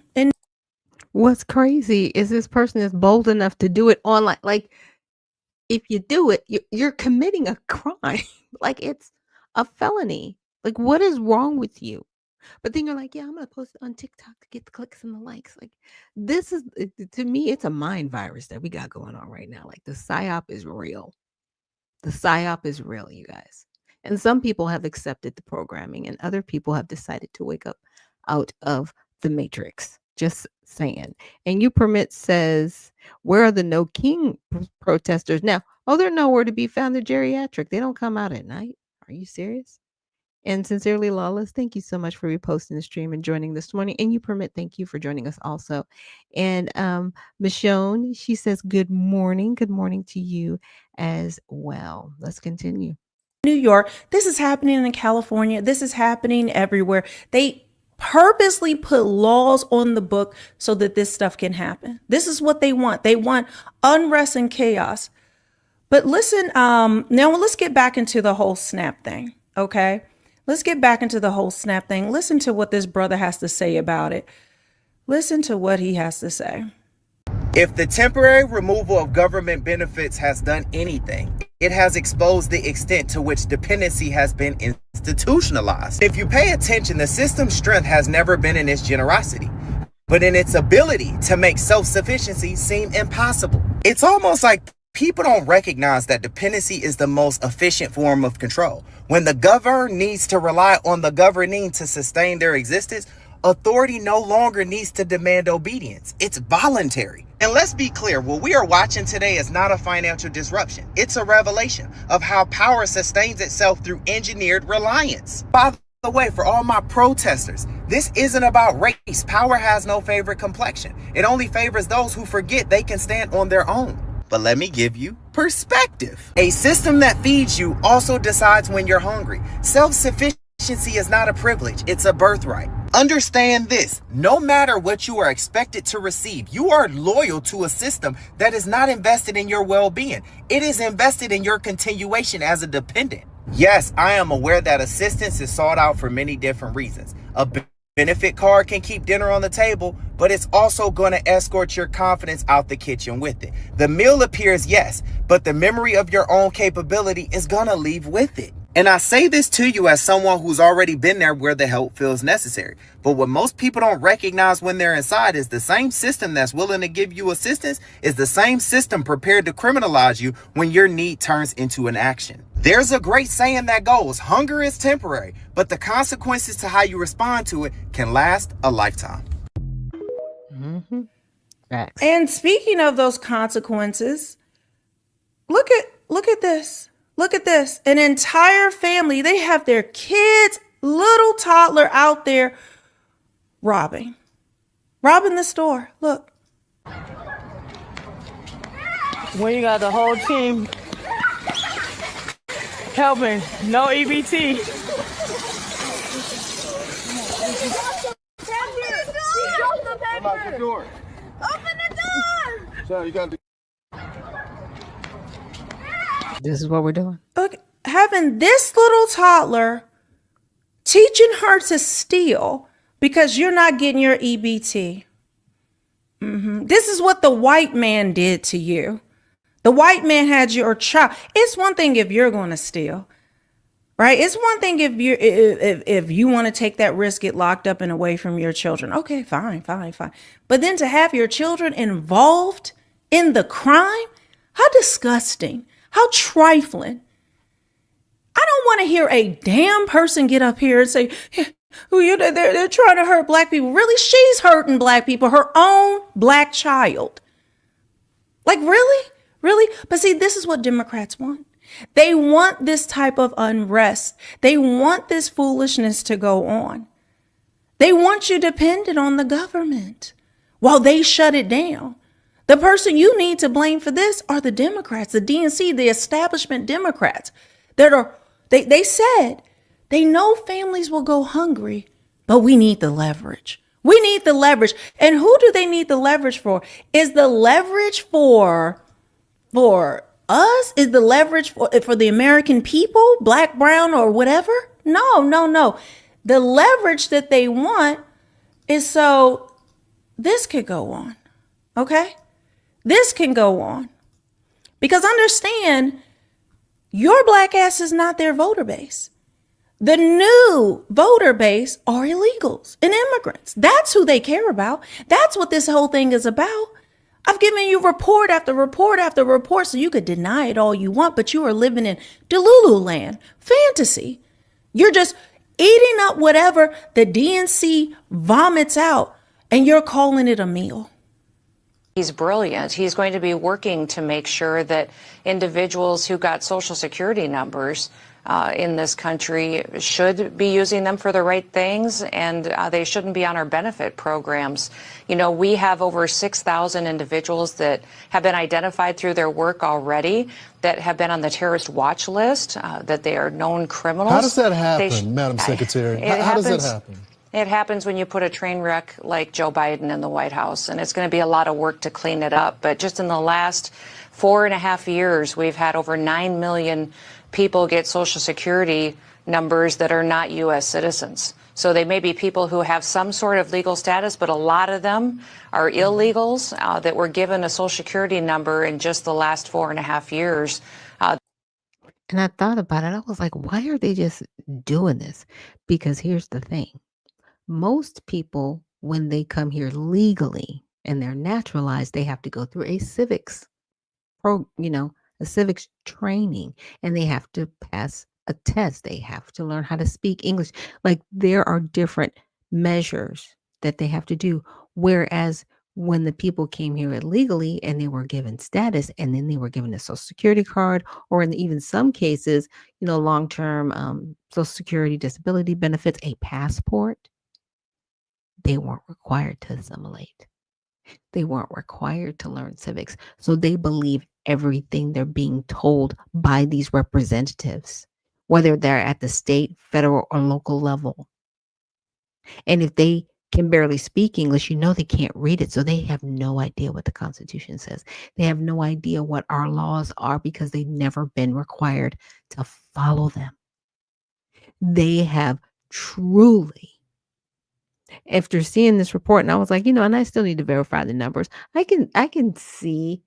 What's crazy is this person is bold enough to do it online. Like, if you do it, you're committing a crime. Like, it's a felony. Like, what is wrong with you? But then you're like, yeah, I'm going to post it on TikTok to get the clicks and the likes. Like, this is, to me, it's a mind virus that we got going on right now. Like, the psyop is real. The psyop is real, you guys. And some people have accepted the programming, and other people have decided to wake up out of the matrix. Just saying. And You Permit says, where are the No King protesters now? Oh, they're nowhere to be found. They're geriatric. They don't come out at night. Are you serious? And Sincerely Lawless, thank you so much for reposting the stream and joining this morning. And You Permit, thank you for joining us also. And Michonne, she says, good morning. Good morning to you as well. Let's continue. New York. This is happening in California. This is happening everywhere. They purposely put laws on the book so that this stuff can happen. This is what they want. They want unrest and chaos. But listen, now let's get back into the whole SNAP thing, okay? Let's get back into the whole SNAP thing. Listen to what this brother has to say about it. Listen to what he has to say. If the temporary removal of government benefits has done anything, it has exposed the extent to which dependency has been institutionalized. If you pay attention, the system's strength has never been in its generosity, but in its ability to make self-sufficiency seem impossible. It's almost like people don't recognize that dependency is the most efficient form of control. When the governed needs to rely on the governing to sustain their existence, authority no longer needs to demand obedience. It's voluntary. And let's be clear, what we are watching today is not a financial disruption. It's a revelation of how power sustains itself through engineered reliance. By the way, for all my protesters, this isn't about race. Power has no favorite complexion. It only favors those who forget they can stand on their own. But let me give you perspective. A system that feeds you also decides when you're hungry. Self-sufficiency is not a privilege, it's a birthright. Understand this, no matter what you are expected to receive, you are loyal to a system that is not invested in your well-being. It is invested in your continuation as a dependent. Yes, I am aware that assistance is sought out for many different reasons. A benefit card can keep dinner on the table, but it's also going to escort your confidence out the kitchen with it. The meal appears, yes, but the memory of your own capability is going to leave with it. And I say this to you as someone who's already been there where the help feels necessary. But what most people don't recognize when they're inside is the same system that's willing to give you assistance is the same system prepared to criminalize you when your need turns into an action. There's a great saying that goes, hunger is temporary, but the consequences to how you respond to it can last a lifetime. Mm-hmm. Facts. And speaking of those consequences, look at this. Look at this. An entire family, they have their kids, little toddler out there robbing the store. Look. When you got the whole team helping, no EBT. Lock the door. Open the door! So you got to. This is what we're doing. Look, having this little toddler teaching her to steal because you're not getting your EBT. This is what the white man did to you. The white man had your child. It's one thing if you're going to steal, right? It's one thing if you want to take that risk, get locked up and away from your children. Okay, fine. But then to have your children involved in the crime, how disgusting. How trifling. I don't want to hear a damn person get up here and say, they're trying to hurt black people. Really? She's hurting black people, her own black child. Like, really? Really? But see, this is what Democrats want. They want this type of unrest. They want this foolishness to go on. They want you dependent on the government while they shut it down. The person you need to blame for this are the Democrats, the DNC, the establishment Democrats they said they know families will go hungry, but we need the leverage. We need the leverage. And who do they need the leverage for? Is the leverage for us? Is the leverage for the American people, black, brown, or whatever? No. The leverage that they want is so this could go on. Okay? This can go on. Because understand, your black ass is not their voter base. The new voter base are illegals and immigrants. That's who they care about. That's what this whole thing is about. I've given you report after report after report, so you could deny it all you want, but you are living in Delulu land, fantasy. You're just eating up whatever the DNC vomits out, and you're calling it a meal. He's brilliant. He's going to be working to make sure that individuals who got Social Security numbers in this country should be using them for the right things, and they shouldn't be on our benefit programs. You know, we have over 6,000 individuals that have been identified through their work already that have been on the terrorist watch list, that they are known criminals. How does that happen, Madam Secretary? How does that happen? It happens when you put a train wreck like Joe Biden in the White House, and it's going to be a lot of work to clean it up. But just in the last 4.5 years, we've had over 9 million people get Social Security numbers that are not U.S. citizens. So they may be people who have some sort of legal status, but a lot of them are illegals that were given a Social Security number in just the last 4.5 years. And I thought about it. I was like, why are they just doing this? Because here's the thing. Most people, when they come here legally and they're naturalized, they have to go through a civics a civics training, and they have to pass a test. They have to learn how to speak English. Like, there are different measures that they have to do. Whereas when the people came here illegally and they were given status, and then they were given a Social Security card, or in even some cases, long-term Social Security disability benefits, a passport, they weren't required to assimilate. They weren't required to learn civics. So they believe everything they're being told by these representatives, whether they're at the state, federal, or local level. And if they can barely speak English, they can't read it. So they have no idea what the Constitution says. They have no idea what our laws are because they've never been required to follow them. They have truly, after seeing this report, and I was like, and I still need to verify the numbers. I can see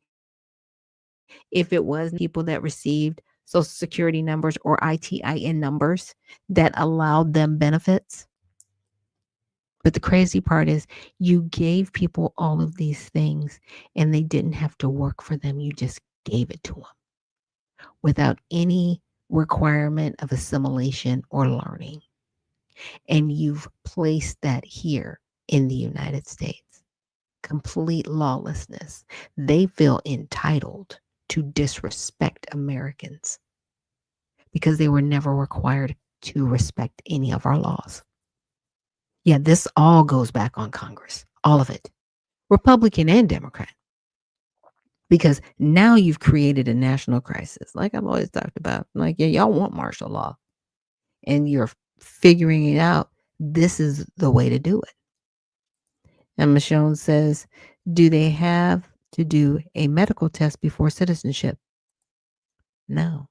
if it was people that received Social Security numbers or ITIN numbers that allowed them benefits. But the crazy part is you gave people all of these things and they didn't have to work for them. You just gave it to them without any requirement of assimilation or learning. And you've placed that here in the United States. Complete lawlessness. They feel entitled to disrespect Americans because they were never required to respect any of our laws. Yeah, this all goes back on Congress. All of it. Republican and Democrat. Because now you've created a national crisis. Like I've always talked about. Like, yeah, y'all want martial law. And you're figuring it out. This is the way to do it. And Michonne says, do they have to do a medical test before citizenship? No.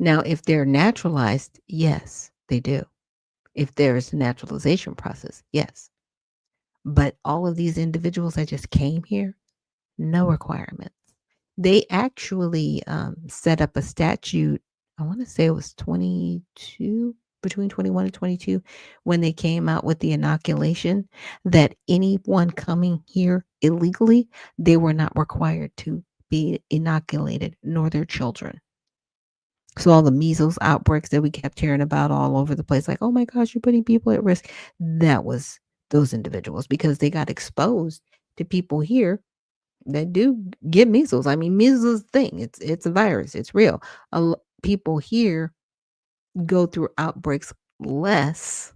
Now, if they're naturalized, yes, they do. If there's a naturalization process, yes. But all of these individuals that just came here, no requirements. They actually set up a statute, I want to say it was between 21 and 22, when they came out with the inoculation, that anyone coming here illegally, they were not required to be inoculated, nor their children. So all the measles outbreaks that we kept hearing about all over the place, like, oh my gosh, you're putting people at risk. That was those individuals because they got exposed to people here that do get measles. I mean, measles is a thing. It's a virus. It's real. People here go through outbreaks less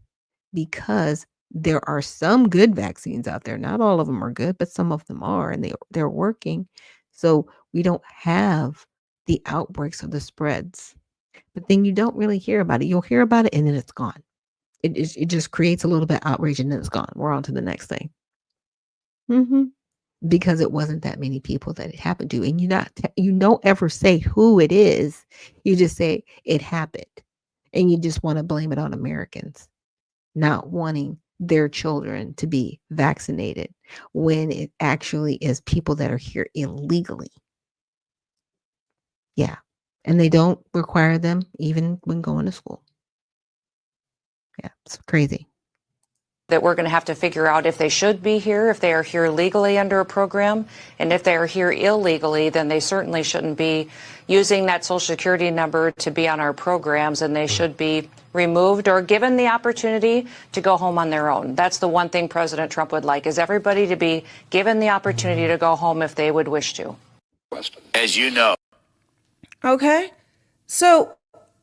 because there are some good vaccines out there. Not all of them are good, but some of them are, and they're working. So we don't have the outbreaks or the spreads. But then you don't really hear about it. You'll hear about it and then it's gone. It just creates a little bit of outrage and then it's gone. We're on to the next thing. Because it wasn't that many people that it happened to, and you don't ever say who it is. You just say it happened, and you just want to blame it on Americans not wanting their children to be vaccinated when it actually is people that are here illegally. Yeah. And they don't require them even when going to school. Yeah, it's crazy. That we're going to have to figure out if they should be here, if they are here legally under a program, and if they are here illegally, then they certainly shouldn't be using that Social Security number to be on our programs, and they should be removed or given the opportunity to go home on their own. That's the one thing President Trump would like, is everybody to be given the opportunity to go home if they would wish to. As you know. Okay, so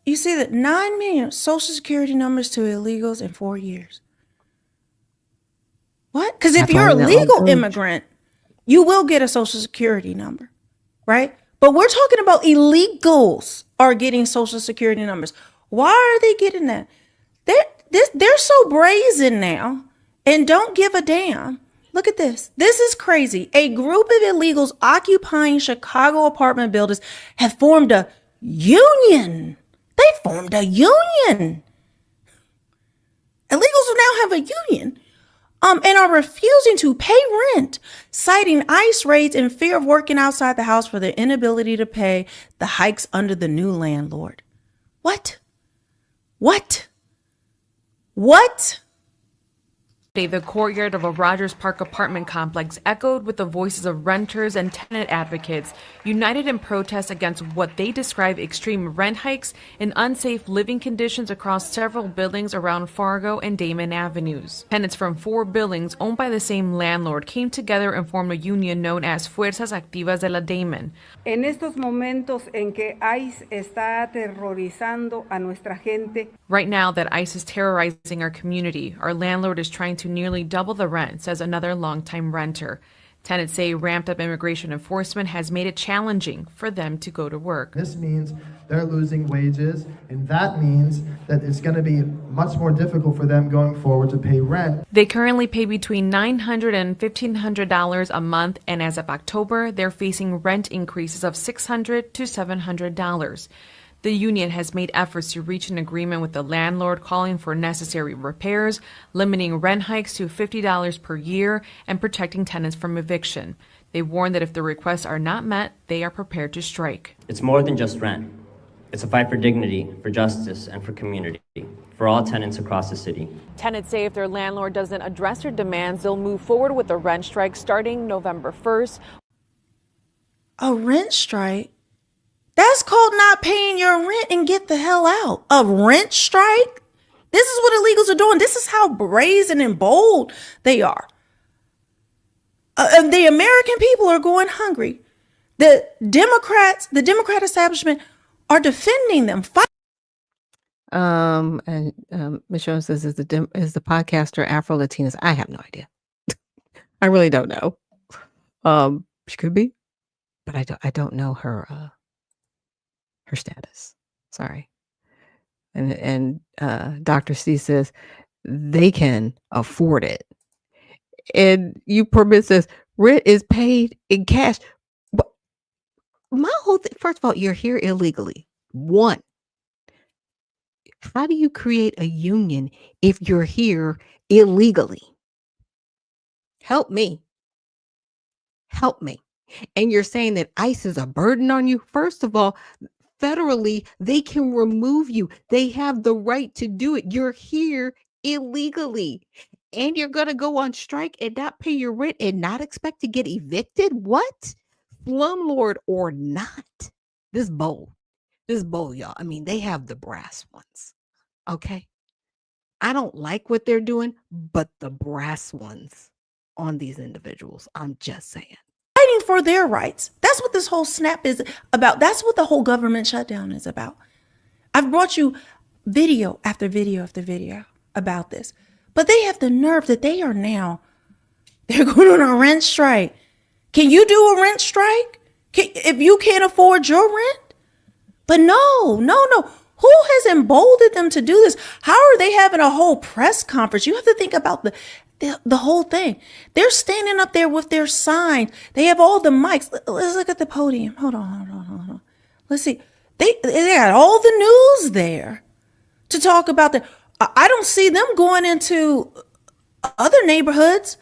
you see that 9 million Social Security numbers to illegals in 4 years. What? Because if you're a legal immigrant, you will get a Social Security number, right? But we're talking about illegals are getting Social Security numbers. Why are they getting that? They're so brazen now and don't give a damn. Look at this. This is crazy. A group of illegals occupying Chicago apartment buildings have formed a union. They formed a union. Illegals now have a union. And are refusing to pay rent, citing ICE raids and fear of working outside the house for their inability to pay the hikes under the new landlord. What? The courtyard of a Rogers Park apartment complex echoed with the voices of renters and tenant advocates united in protest against what they describe extreme rent hikes and unsafe living conditions across several buildings around Fargo and Damon Avenues. Tenants from 4 buildings owned by the same landlord came together and formed a union known as Fuerzas Activas de la Damon. En estos momentos en que ICE está aterrorizando a nuestra gente. Right now that ICE is terrorizing our community, our landlord is trying to nearly double the rent, says another longtime renter. Tenants say ramped up immigration enforcement has made it challenging for them to go to work. This means they're losing wages, and that means that it's going to be much more difficult for them going forward to pay rent. They currently pay between $900 and $1,500 a month, and as of October, they're facing rent increases of $600 to $700. The union has made efforts to reach an agreement with the landlord, calling for necessary repairs, limiting rent hikes to $50 per year, and protecting tenants from eviction. They warn that if the requests are not met, they are prepared to strike. It's more than just rent. It's a fight for dignity, for justice, and for community, for all tenants across the city. Tenants say if their landlord doesn't address their demands, they'll move forward with a rent strike starting November 1st. A rent strike? That's called not paying your rent and get the hell out. A rent strike? This is what illegals are doing. This is how brazen and bold they are. And the American people are going hungry. The Democrat establishment are defending them. Michelle says, is the podcaster Afro Latinas? I have no idea. I really don't know. She could be, but I don't know her status. Sorry. And Dr. C says they can afford it. And you permit says rent is paid in cash. But my whole thing, first of all, you're here illegally. 1. How do you create a union if you're here illegally? Help me. And you're saying that ICE is a burden on you? First of all, federally, they can remove you. They have the right to do it. You're here illegally. And you're going to go on strike and not pay your rent and not expect to get evicted? What? Slumlord or not. This bold. Just bold, y'all. I mean, they have the brass ones. Okay. I don't like what they're doing, but the brass ones on these individuals, I'm just saying. Fighting for their rights. That's what this whole snap is about. That's what the whole government shutdown is about. I've brought you video after video after video about this, but they have the nerve that they're going on a rent strike. Can you do a rent strike? If you can't afford your rent? But no. Who has emboldened them to do this? How are they having a whole press conference? You have to think about the whole thing. They're standing up there with their signs. They have all the mics. Let's look at the podium. Hold on. Let's see. They got all the news there to talk about that. I don't see them going into other neighborhoods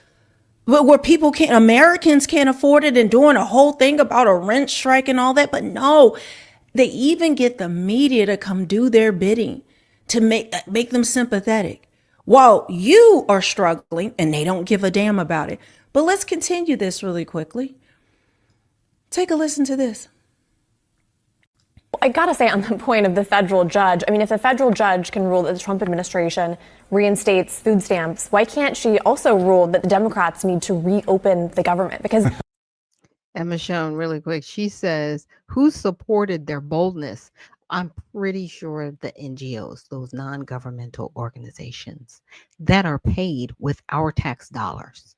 where Americans can't afford it and doing a whole thing about a rent strike and all that. But no, they even get the media to come do their bidding to make them sympathetic while you are struggling and they don't give a damn about it. But let's continue this really quickly. Take a listen to this. I gotta say, on the point of the federal judge, I mean, if the federal judge can rule that the Trump administration reinstates food stamps, why can't she also rule that the Democrats need to reopen the government? Because Emma Schoen, really quick, she says, who supported their boldness? I'm pretty sure the NGOs, those non-governmental organizations that are paid with our tax dollars.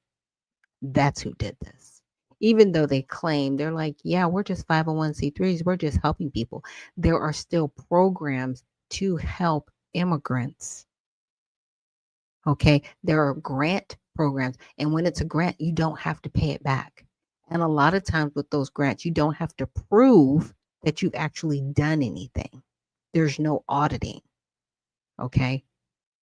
That's who did this. Even though they claim, they're like, yeah, we're just 501c3s. We're just helping people. There are still programs to help immigrants. Okay. There are grant programs. And when it's a grant, you don't have to pay it back. And a lot of times with those grants, you don't have to prove that you've actually done anything. There's no auditing. Okay.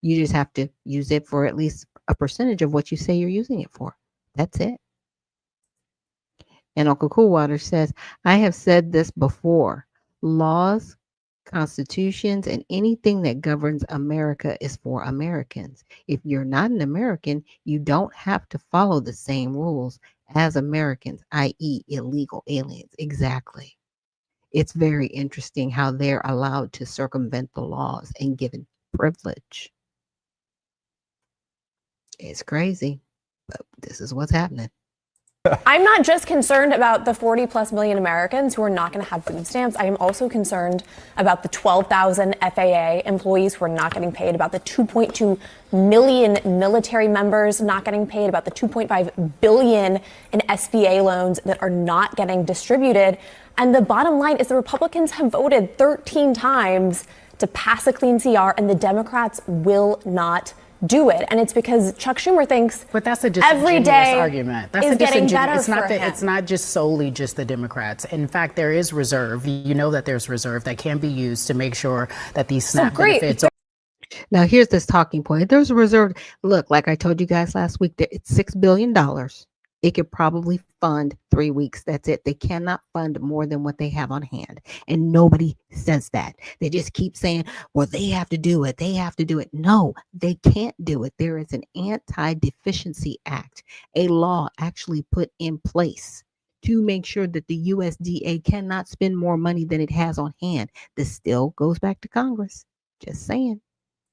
You just have to use it for at least a percentage of what you say you're using it for. That's it. And Uncle Coolwater says, I have said this before. Laws, constitutions, and anything that governs America is for Americans. If you're not an American, you don't have to follow the same rules as Americans, i.e. illegal aliens. Exactly. It's very interesting how they're allowed to circumvent the laws and given privilege. It's crazy, but this is what's happening. I'm not just concerned about the 40 plus million Americans who are not going to have food stamps. I am also concerned about the 12,000 FAA employees who are not getting paid, about the 2.2 million military members not getting paid, about the 2.5 billion in SBA loans that are not getting distributed. And the bottom line is the Republicans have voted 13 times to pass a clean CR, and the Democrats will not do it. And it's because Chuck Schumer thinks, but that's a every day argument. That's is getting better it's not for him. It's not just solely just the Democrats. In fact, there is reserve. You know that there's reserve that can be used to make sure that these SNAP benefits are. Now, here's this talking point. There's a reserve. Look, like I told you guys last week, it's $6 billion. It could probably fund 3 weeks. That's it. They cannot fund more than what they have on hand. And nobody says that. They just keep saying, well, they have to do it. They have to do it. No, they can't do it. There is an Anti-Deficiency Act, a law actually put in place to make sure that the USDA cannot spend more money than it has on hand. This still goes back to Congress. Just saying.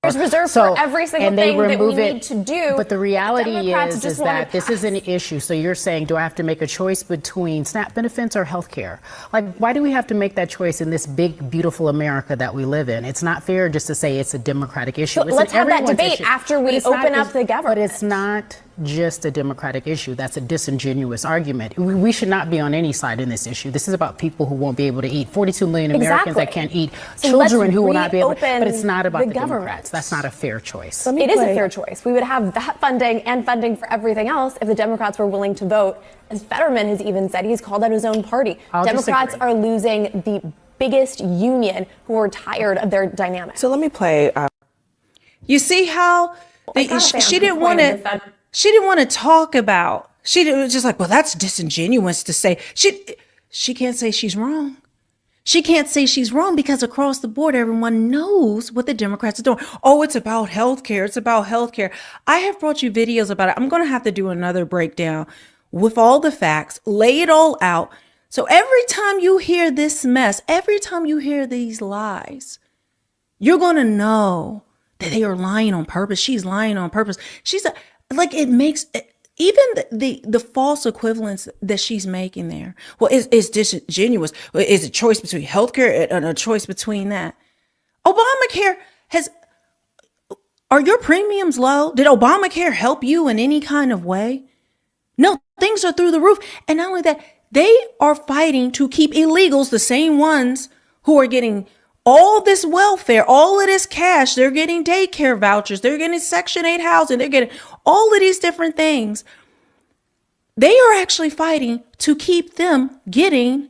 There's reserve for every single thing that we need to do. But the reality Democrats is that this is an issue. So you're saying, do I have to make a choice between SNAP benefits or health care? Like, why do we have to make that choice in this big, beautiful America that we live in? It's not fair just to say it's a Democratic issue. So let's have that debate after we open up the government. But it's not just a Democratic issue. That's a disingenuous argument. We should not be on any side in this issue. This is about people who won't be able to eat. 42 million Americans that can't eat. So children who will not be able to. But it's not about the Democrats. That's not a fair choice. It is a fair choice. We would have that funding and funding for everything else if the Democrats were willing to vote. As Fetterman has even said, he's called out his own party. Democrats are losing the biggest union who are tired of their dynamic. So let me play. You see how she didn't want to. She didn't want to talk about. She was just like, well, that's disingenuous to say. She can't say she's wrong. She can't say she's wrong because across the board, everyone knows what the Democrats are doing. Oh, it's about health care. It's about health care. I have brought you videos about it. I'm going to have to do another breakdown with all the facts, lay it all out So every time you hear this mess, every time you hear these lies, you're going to know that they are lying on purpose. She's lying on purpose. It makes even the false equivalence that she's making there. Well, it's disingenuous. It's a choice between healthcare and a choice between that. Obamacare are your premiums low? Did Obamacare help you in any kind of way? No, things are through the roof. And not only that, they are fighting to keep illegals, the same ones who are getting all this welfare, all of this cash. They're getting daycare vouchers. They're getting Section 8 housing. They're getting all of these different things. They are actually fighting to keep them getting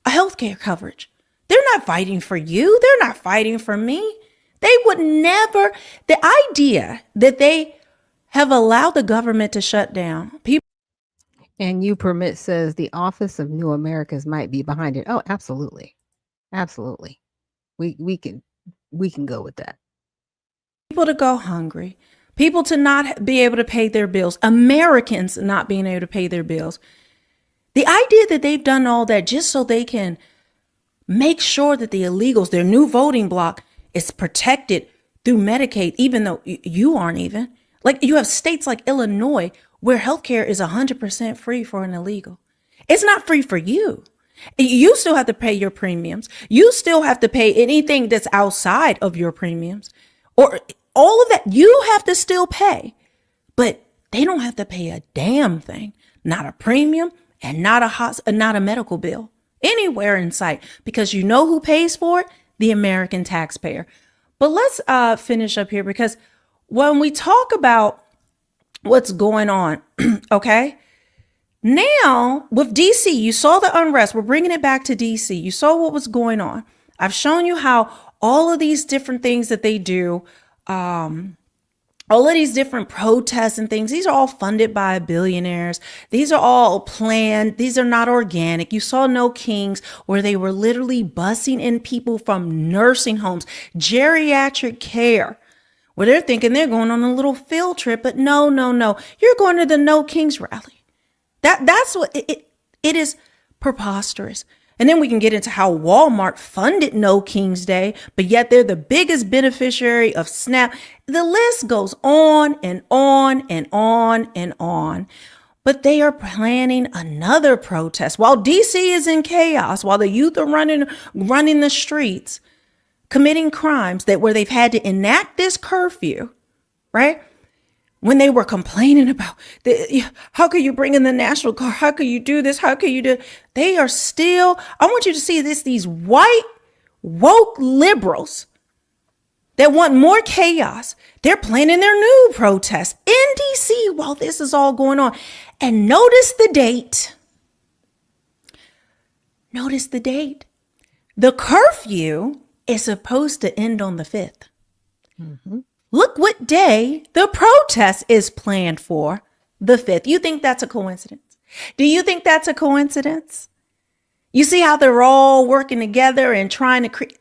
a healthcare coverage. They're not fighting for you. They're not fighting for me. They would never, the idea that they have allowed the government to shut down people. And You Permit says the Office of New Americas might be behind it. Oh, absolutely. Absolutely. We can go with that. People to go hungry, people to not be able to pay their bills, Americans not being able to pay their bills. The idea that they've done all that just so they can make sure that the illegals, their new voting bloc, is protected through Medicaid, even though you aren't even. Like, you have states like Illinois where healthcare is 100% free for an illegal. It's not free for you. You still have to pay your premiums. You still have to pay anything that's outside of your premiums, or all of that you have to still pay, but they don't have to pay a damn thing, not a premium and not a medical bill anywhere in sight, because you know who pays for it? The American taxpayer. But let's finish up here, because when we talk about what's going on, okay? Now, with DC, you saw the unrest. We're bringing it back to DC. You saw what was going on. I've shown you how all of these different things that they do, all of these different protests and things, these are all funded by billionaires. These are all planned. These are not organic. You saw No Kings, where they were literally busing in people from nursing homes, geriatric care, where they're thinking they're going on a little field trip. But no. You're going to the No Kings rally. That's what it is, preposterous. And then we can get into how Walmart funded No King's Day, but yet they're the biggest beneficiary of SNAP. The list goes on and on and on and on. But they are planning another protest while DC is in chaos, while the youth are running the streets, committing crimes where they've had to enact this curfew, right? When they were complaining about how could you bring in the National Guard? How could you do this? How could you do? They are still, I want you to see this, these white woke liberals that want more chaos. They're planning their new protest in DC while this is all going on. And notice the date. Notice the date. The curfew is supposed to end on the 5th. Mm-hmm. Look what day the protest is planned for, the 5th. You think that's a coincidence? Do you think that's a coincidence? You see how they're all working together and trying to create.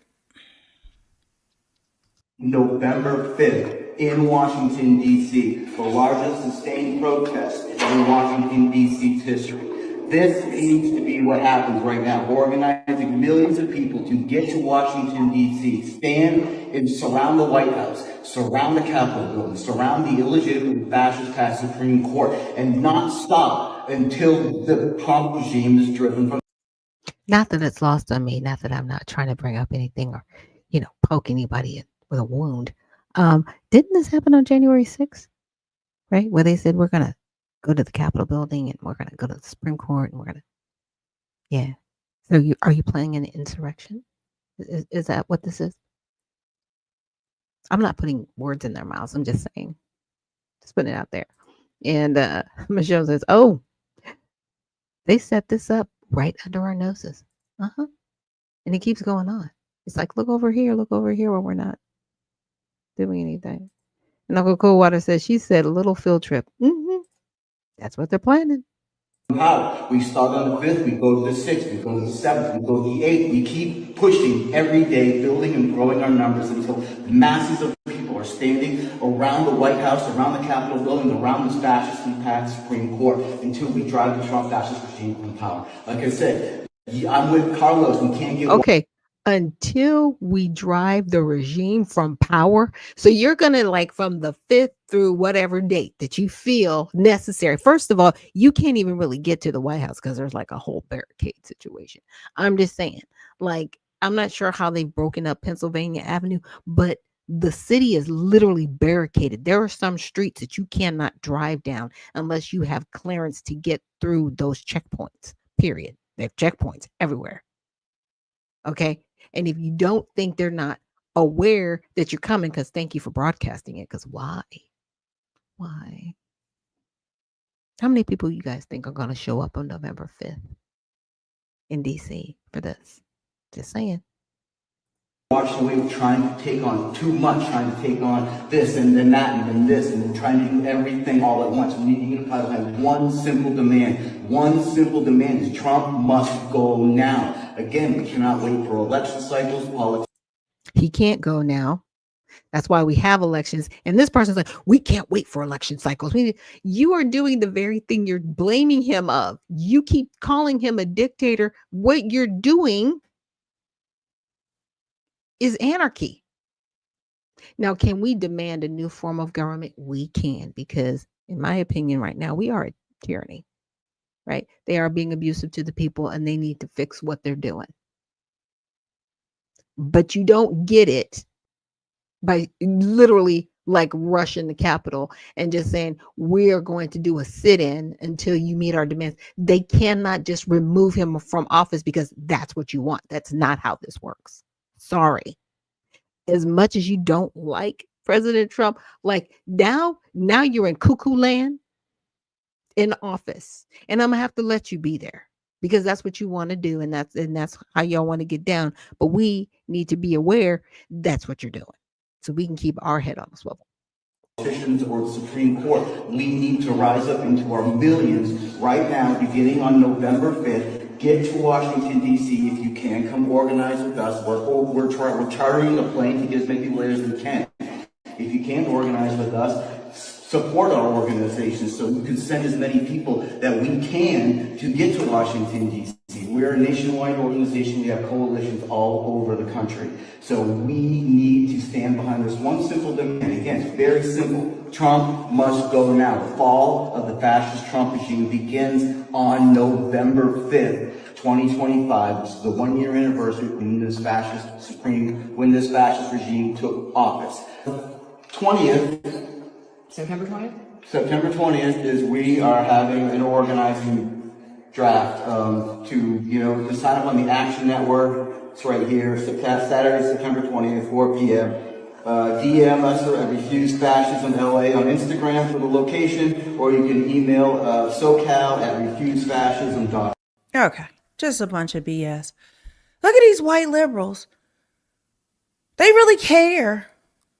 November 5th in Washington, D.C., the largest sustained protest in Washington, D.C.'s history. This needs to be what happens right now. We're organizing millions of people to get to Washington, D.C., stand and surround the White House, surround the Capitol building, surround the illegitimate fascist past Supreme Court, and not stop until the Trump regime is driven from. Not that it's lost on me, not that I'm not trying to bring up anything or, poke anybody with a wound. Didn't this happen on January 6th? Right? Where they said, we're going to go to the Capitol building and we're going to go to the Supreme Court and we're going to. Yeah. So are you planning an insurrection? Is that what this is? I'm not putting words in their mouths. I'm just saying, just putting it out there. And Michelle says, oh, they set this up right under our noses. Uh-huh. And it keeps going on. It's like, look over here where we're not doing anything. And Uncle Coldwater says, she said a little field trip. Mm-hmm. That's what they're planning. How? We start on the 5th, we go to the 6th, we go to the 7th, we go to the 8th. We keep pushing every day, building and growing our numbers until masses of people are standing around the White House, around the Capitol building, around this fascist and packed Supreme Court until we drive the Trump fascist regime from power. Like I said, I'm with Carlos. We can't get. Okay. Until we drive the regime from power. So you're going to like from the 5th through whatever date that you feel necessary. First of all, you can't even really get to the White House because there's like a whole barricade situation. I'm just saying, like, I'm not sure how they've broken up Pennsylvania Avenue, but the city is literally barricaded. There are some streets that you cannot drive down unless you have clearance to get through those checkpoints, period. They have checkpoints everywhere. Okay. And if you don't think they're not aware that you're coming, because thank you for broadcasting it, because why? Why? How many people you guys think are going to show up on November 5th in DC for this? Just saying. Washington Way trying to take on too much, trying to take on this and then that and then this and trying to do everything all at once. We need to unify behind one simple demand. One simple demand is Trump must go now. Again, we cannot wait for election cycles, politics. He can't go now. That's why we have elections. And this person's like, we can't wait for election cycles. You are doing the very thing you're blaming him of. You keep calling him a dictator. What you're doing is anarchy. Now, can we demand a new form of government? We can, because in my opinion, right now, we are a tyranny, right? They are being abusive to the people and they need to fix what they're doing. But you don't get it by literally like rushing the Capitol and just saying, we are going to do a sit-in until you meet our demands. They cannot just remove him from office because that's what you want. That's not how this works. Sorry. As much as you don't like President Trump, like now you're in cuckoo land in office, and I'm gonna have to let you be there because that's what you want to do, and that's how y'all want to get down. But we need to be aware that's what you're doing, so we can keep our head on the swivel. Politicians or the Supreme Court, we need to rise up into our millions right now, beginning on November 5th. Get to Washington, D.C. if you can. Come organize with us. We're chartering a plane to get as many people there as we can. If you can't organize with us, support our organization so we can send as many people that we can to get to Washington, D.C. We're a nationwide organization. We have coalitions all over the country. So we need to stand behind this one simple demand. Again, it's very simple. Trump must go now. The fall of the fascist Trump regime begins on November 5th, 2025. This is the 1-year anniversary when this fascist regime took office. 20th. September 20th? September 20th is we are having an organizing draft to sign up on the Action Network. It's right here, Saturday, September 20th, 4 p.m. DM us at Refuse Fascism LA on Instagram for the location, or you can email socal@refusefascism.com. Okay, just a bunch of BS. Look at these white liberals. They really care.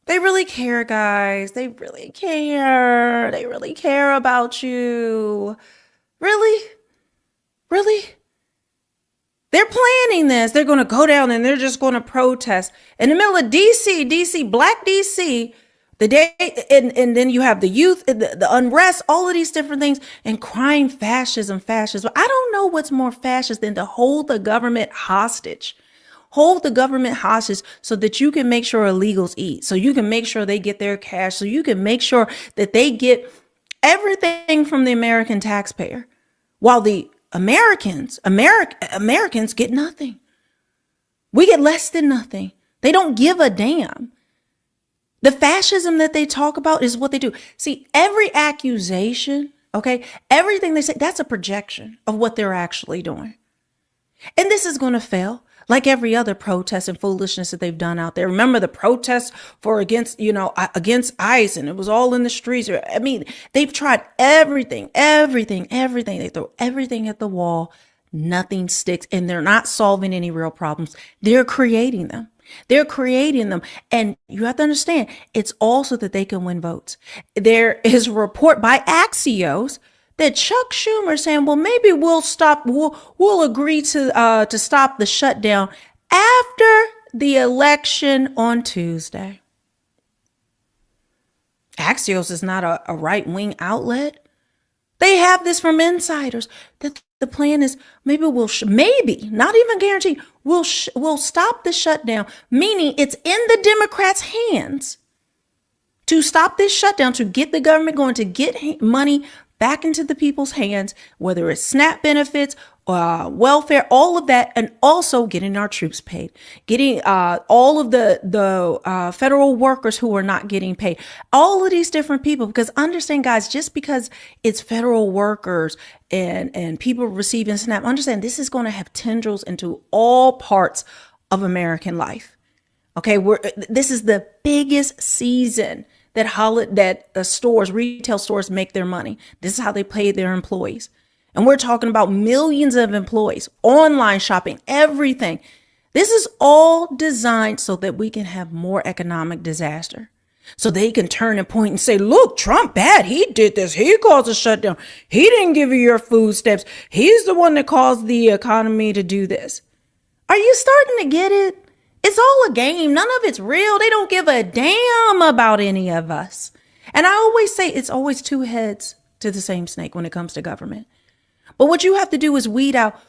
They really care, guys. They really care. They really care about you. Really? Really? They're planning this. They're going to go down and they're just going to protest in the middle of DC, Black DC, the day, and then you have the youth, the unrest, all of these different things, and crying fascism. I don't know what's more fascist than to hold the government hostage. Hold the government hostage so that you can make sure illegals eat, so you can make sure they get their cash, so you can make sure that they get everything from the American taxpayer, while the Americans get nothing. We get less than nothing. They don't give a damn. The fascism that they talk about is what they do. See, every accusation, okay, everything they say, that's a projection of what they're actually doing. And this is going to fail. Like every other protest and foolishness that they've done out there. Remember the protests against ICE, and it was all in the streets. I mean, they've tried everything. They throw everything at the wall. Nothing sticks, and they're not solving any real problems. They're creating them. And you have to understand, it's also that they can win votes. There is a report by Axios that Chuck Schumer saying, well, maybe we'll agree to stop the shutdown after the election on Tuesday. Axios is not a right-wing outlet. They have this from insiders that the plan is maybe maybe, not even guarantee, we'll stop the shutdown, meaning it's in the Democrats' hands to stop this shutdown, to get the government going, to get money back into the people's hands, whether it's SNAP benefits, welfare, all of that, and also getting our troops paid, getting all of the federal workers who are not getting paid, all of these different people. Because understand, guys, just because it's federal workers and people receiving SNAP, understand this is going to have tendrils into all parts of American life. Okay, this is the biggest season that retail stores make their money. This is how they pay their employees. And we're talking about millions of employees, online shopping, everything. This is all designed so that we can have more economic disaster. So they can turn and point and say, look, Trump bad. He did this. He caused a shutdown. He didn't give you your food stamps. He's the one that caused the economy to do this. Are you starting to get it? It's all a game. None of it's real. They don't give a damn about any of us. And I always say it's always two heads to the same snake when it comes to government. But what you have to do is weed out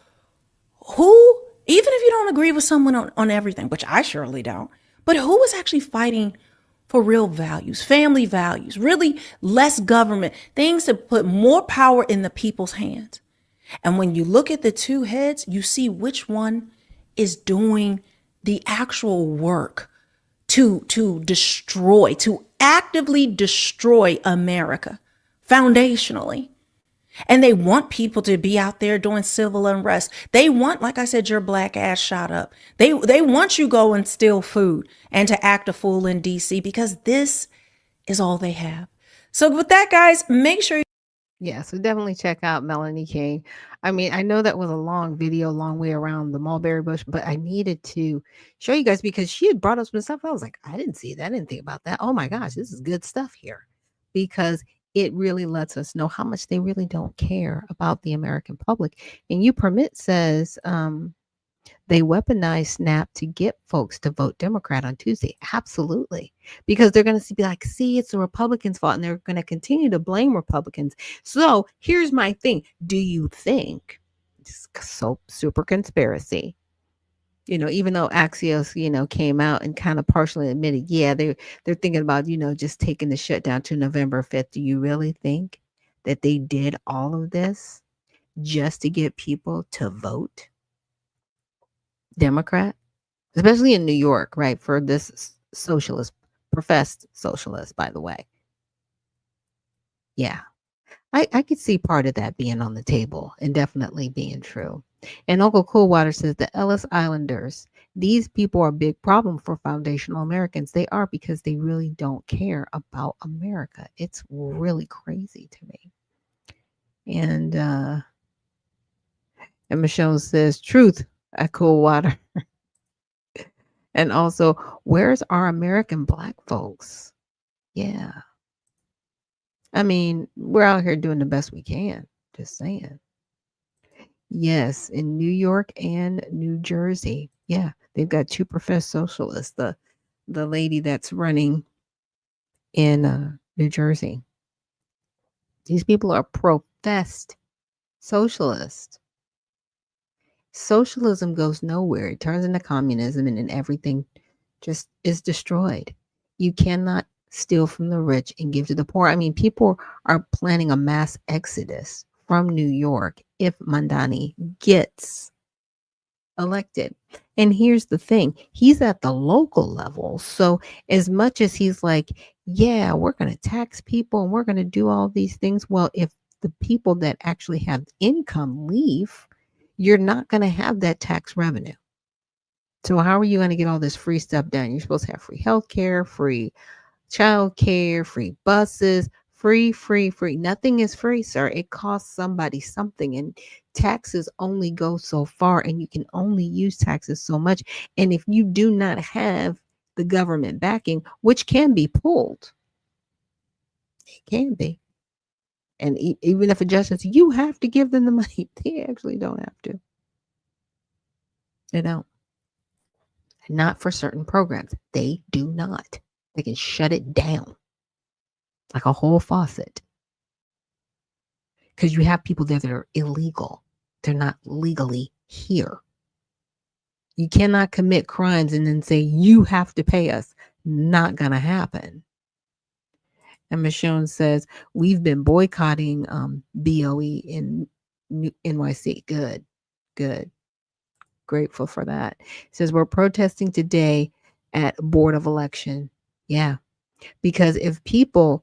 who, even if you don't agree with someone on everything, which I surely don't, but who is actually fighting for real values, family values, really less government, things that put more power in the people's hands. And when you look at the two heads, you see which one is doing the actual work to actively destroy America foundationally. And they want people to be out there doing civil unrest. They want, like I said, your black ass shot up. They want you go and steal food and to act a fool in DC, because this is all they have. So with that, guys, make sure Yeah, so definitely check out Melanie King. I mean, I know that was a long video, long way around the mulberry bush, but I needed to show you guys because she had brought up some stuff. I was like, I didn't see that. I didn't think about that. Oh my gosh, this is good stuff here, because it really lets us know how much they really don't care about the American public. And You Permit says they weaponize SNAP to get folks to vote Democrat on Tuesday. Absolutely. Because they're going to be like, see, it's the Republicans' fault. And they're going to continue to blame Republicans. So here's my thing. Do you think, so super conspiracy, even though Axios, came out and kind of partially admitted, yeah, they're thinking about, just taking the shutdown to November 5th. Do you really think that they did all of this just to get people to vote Democrat, especially in New York, right? For this professed socialist, by the way. Yeah, I could see part of that being on the table and definitely being true. And Uncle Coolwater says the Ellis Islanders, these people are a big problem for foundational Americans. They are, because they really don't care about America. It's really crazy to me. And Michelle says, truth at Coolwater. And also, where's our American Black folks? Yeah. I mean, we're out here doing the best we can. Just saying. Yes, in New York and New Jersey. Yeah, they've got two professed socialists. The lady that's running in New Jersey. These people are professed socialists. Socialism goes nowhere. It turns into communism, and then everything just is destroyed. You cannot steal from the rich and give to the poor. I mean, people are planning a mass exodus from New York if Mamdani gets elected. And here's the thing, he's at the local level. So as much as he's like, yeah, we're going to tax people and we're going to do all these things. Well, if the people that actually have income leave, you're not going to have that tax revenue. So how are you going to get all this free stuff done? You're supposed to have free healthcare, free childcare, free buses, free. Nothing is free, sir. It costs somebody something, and taxes only go so far, and you can only use taxes so much. And if you do not have the government backing, which can be pulled, it can be. And even if a judge says you have to give them the money, they actually don't have to. They don't. Not for certain programs. They do not. They can shut it down like a whole faucet. Because you have people there that are illegal. They're not legally here. You cannot commit crimes and then say, you have to pay us. Not going to happen. And Michonne says, we've been boycotting BOE in NYC. Good, good. Grateful for that. It says, we're protesting today at Board of Election. Yeah, because if people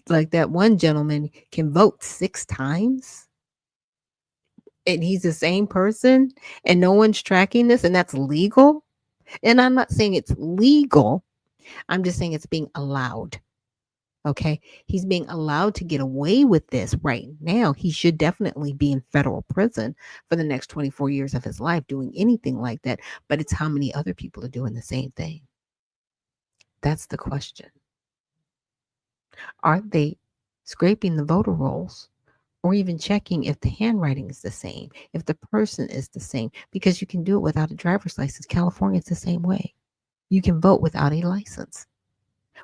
like that one gentleman can vote 6 times and he's the same person and no one's tracking this and that's legal. And I'm not saying it's legal. I'm just saying it's being allowed. Okay. He's being allowed to get away with this right now. He should definitely be in federal prison for the next 24 years of his life doing anything like that. But it's how many other people are doing the same thing. That's the question. Are they scraping the voter rolls or even checking if the handwriting is the same, if the person is the same? Because you can do it without a driver's license. California is the same way. You can vote without a license,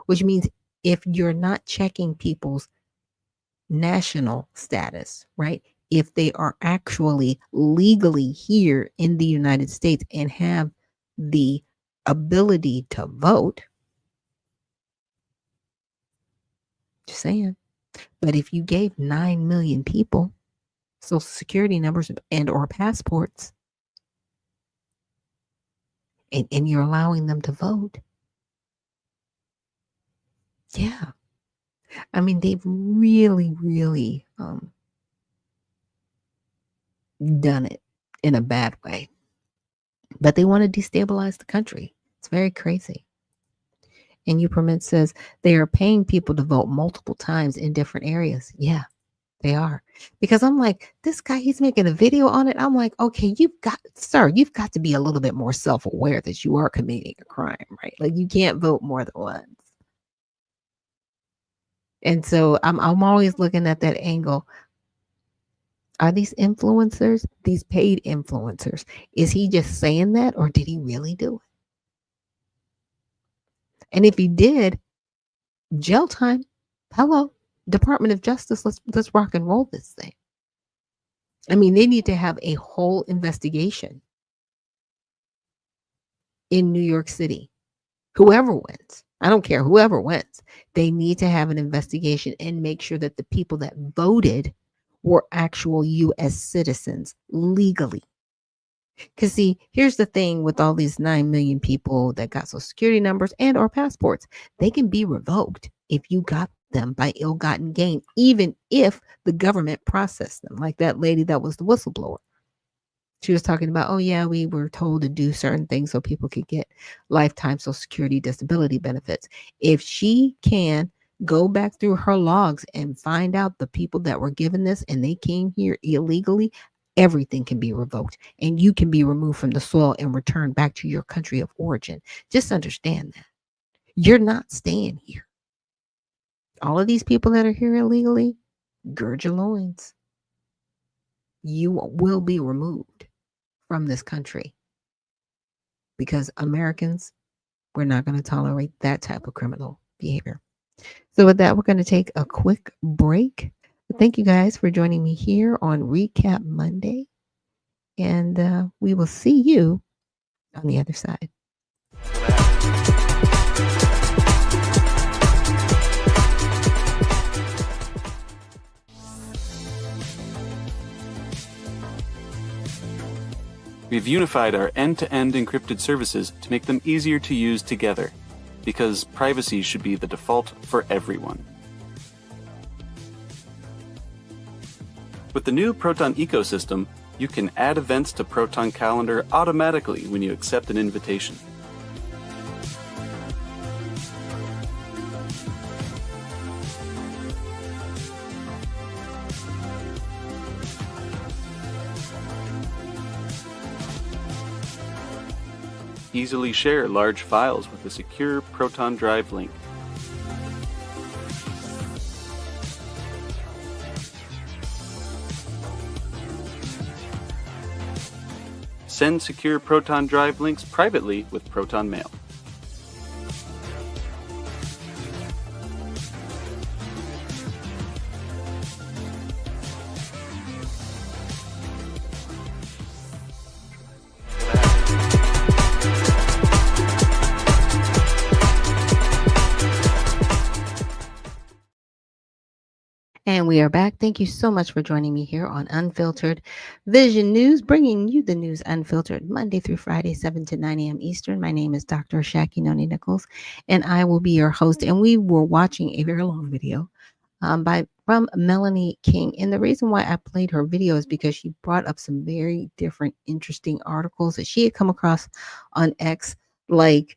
which means if you're not checking people's national status, right? If they are actually legally here in the United States and have the ability to vote, just saying. But if you gave 9 million people Social Security numbers and or passports, and you're allowing them to vote, yeah. I mean, they've really, really done it in a bad way. But they want to destabilize the country. It's very crazy. And you permit says they are paying people to vote multiple times in different areas. Yeah, they are. Because I'm like, this guy, he's making a video on it. I'm like, okay, you've got to be a little bit more self-aware that you are committing a crime, right? Like you can't vote more than once. And so I'm always looking at that angle. Are these influencers, these paid influencers, is he just saying that or did he really do it? And if he did, jail time. Hello, Department of Justice, let's rock and roll this thing. I mean, they need to have a whole investigation in New York City. Whoever wins, I don't care, whoever wins, they need to have an investigation and make sure that the people that voted were actual U.S. citizens legally. Because see, here's the thing with all these 9 million people that got Social Security numbers and or passports, they can be revoked if you got them by ill-gotten gain, even if the government processed them. Like that lady that was the whistleblower. She was talking about, oh yeah, we were told to do certain things so people could get lifetime Social Security disability benefits. If she can go back through her logs and find out the people that were given this and they came here illegally, everything can be revoked and you can be removed from the soil and returned back to your country of origin. Just understand that. You're not staying here. All of these people that are here illegally, gird your loins. You will be removed from this country because Americans, we're not going to tolerate that type of criminal behavior. So with that, we're going to take a quick break. Thank you guys for joining me here on Recap Monday. And we will see you on the other side. We've unified our end-to-end encrypted services to make them easier to use together, because privacy should be the default for everyone. With the new Proton ecosystem, you can add events to Proton Calendar automatically when you accept an invitation. Easily share large files with a secure Proton Drive link. Send secure Proton Drive links privately with Proton Mail. And we are back. Thank you so much for joining me here on Unfiltered Vision News, bringing you the news unfiltered Monday through Friday, 7 to 9 a.m. Eastern. My name is Dr. Ashaki Noni Nichols, and I will be your host. And we were watching a very long video from Melanie King. And the reason why I played her video is because she brought up some very different, interesting articles that she had come across on X, like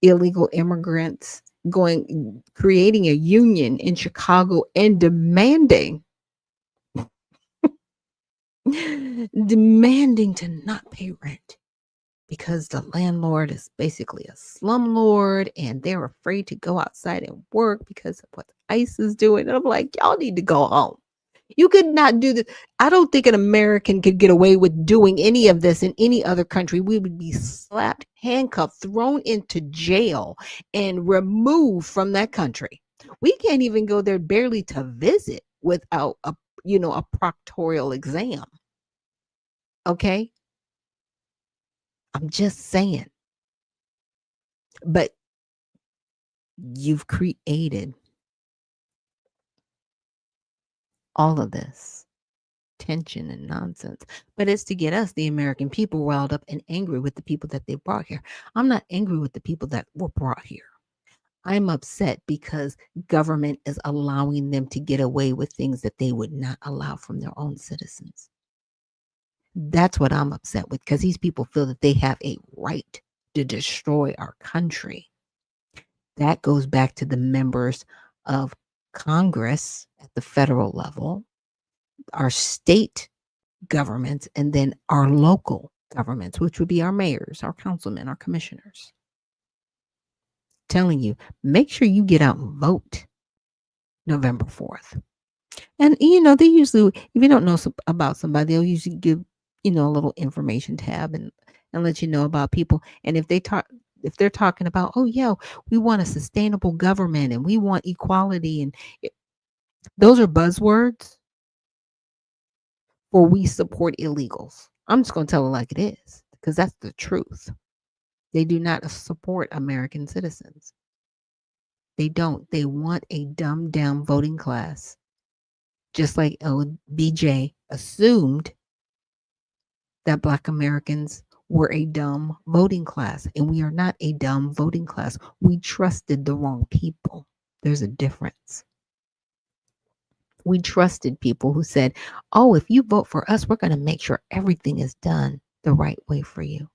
illegal immigrants creating a union in Chicago and demanding to not pay rent because the landlord is basically a slumlord and they're afraid to go outside and work because of what ICE is doing. And I'm like, y'all need to go home. You could not do this. I don't think an American could get away with doing any of this in any other country. We would be slapped, handcuffed, thrown into jail, and removed from that country. We can't even go there barely to visit without a proctorial exam. Okay? I'm just saying. But you've created all of this tension and nonsense, but it's to get us, the American people, riled up and angry with the people that they brought here. I'm not angry with the people that were brought here. I'm upset because government is allowing them to get away with things that they would not allow from their own citizens. That's what I'm upset with, because these people feel that they have a right to destroy our country. That goes back to the members of Congress at the federal level, our state governments, and then our local governments, which would be our mayors, our councilmen, our commissioners. Telling you, make sure you get out and vote November 4th. And, they usually, if you don't know about somebody, they'll usually give, a little information tab and let you know about people. And if they're talking about, oh yeah, we want a sustainable government and we want equality, and those are buzzwords for we support illegals. I'm just going to tell it like it is, because that's the truth. They do not support American citizens. They don't. They want a dumbed down voting class. Just like BJ assumed that Black Americans were a dumb voting class, and we are not a dumb voting class. We trusted the wrong people. There's a difference. We trusted people who said, oh, if you vote for us, we're going to make sure everything is done the right way for you.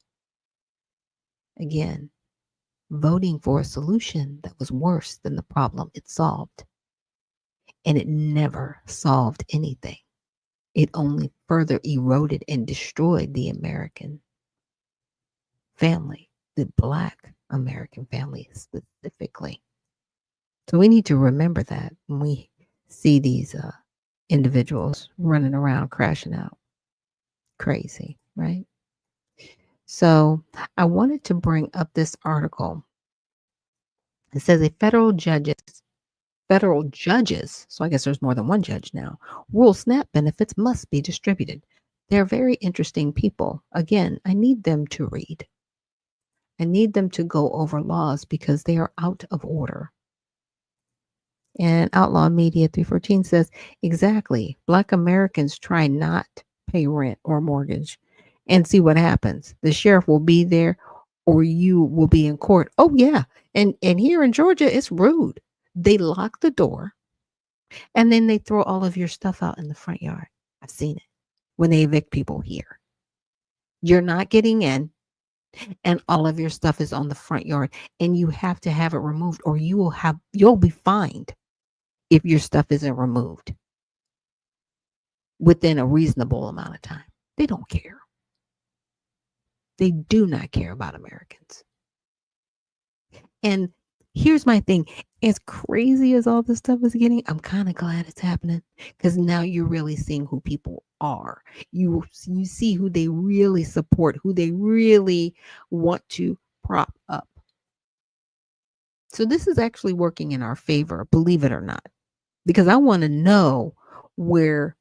Again, voting for a solution that was worse than the problem it solved. And it never solved anything. It only further eroded and destroyed the American family, the Black American family specifically. So we need to remember that when we see these individuals running around crashing out. Crazy, right? So I wanted to bring up this article. It says federal judges, so I guess there's more than one judge now, rule SNAP benefits must be distributed. They're very interesting people. Again, I need them to read. I need them to go over laws because they are out of order. And Outlaw Media 314 says, exactly, Black Americans try not pay rent or mortgage and see what happens. The sheriff will be there or you will be in court. Oh, yeah. And here in Georgia, it's rude. They lock the door and then they throw all of your stuff out in the front yard. I've seen it when they evict people here. You're not getting in and all of your stuff is on the front yard and you have to have it removed or you'll be fined if your stuff isn't removed within a reasonable amount of time. They don't care. They do not care about Americans. And here's my thing. As crazy as all this stuff is getting, I'm kind of glad it's happening because now you're really seeing who people are. You see who they really support, who they really want to prop up. So this is actually working in our favor, believe it or not, because I want to know where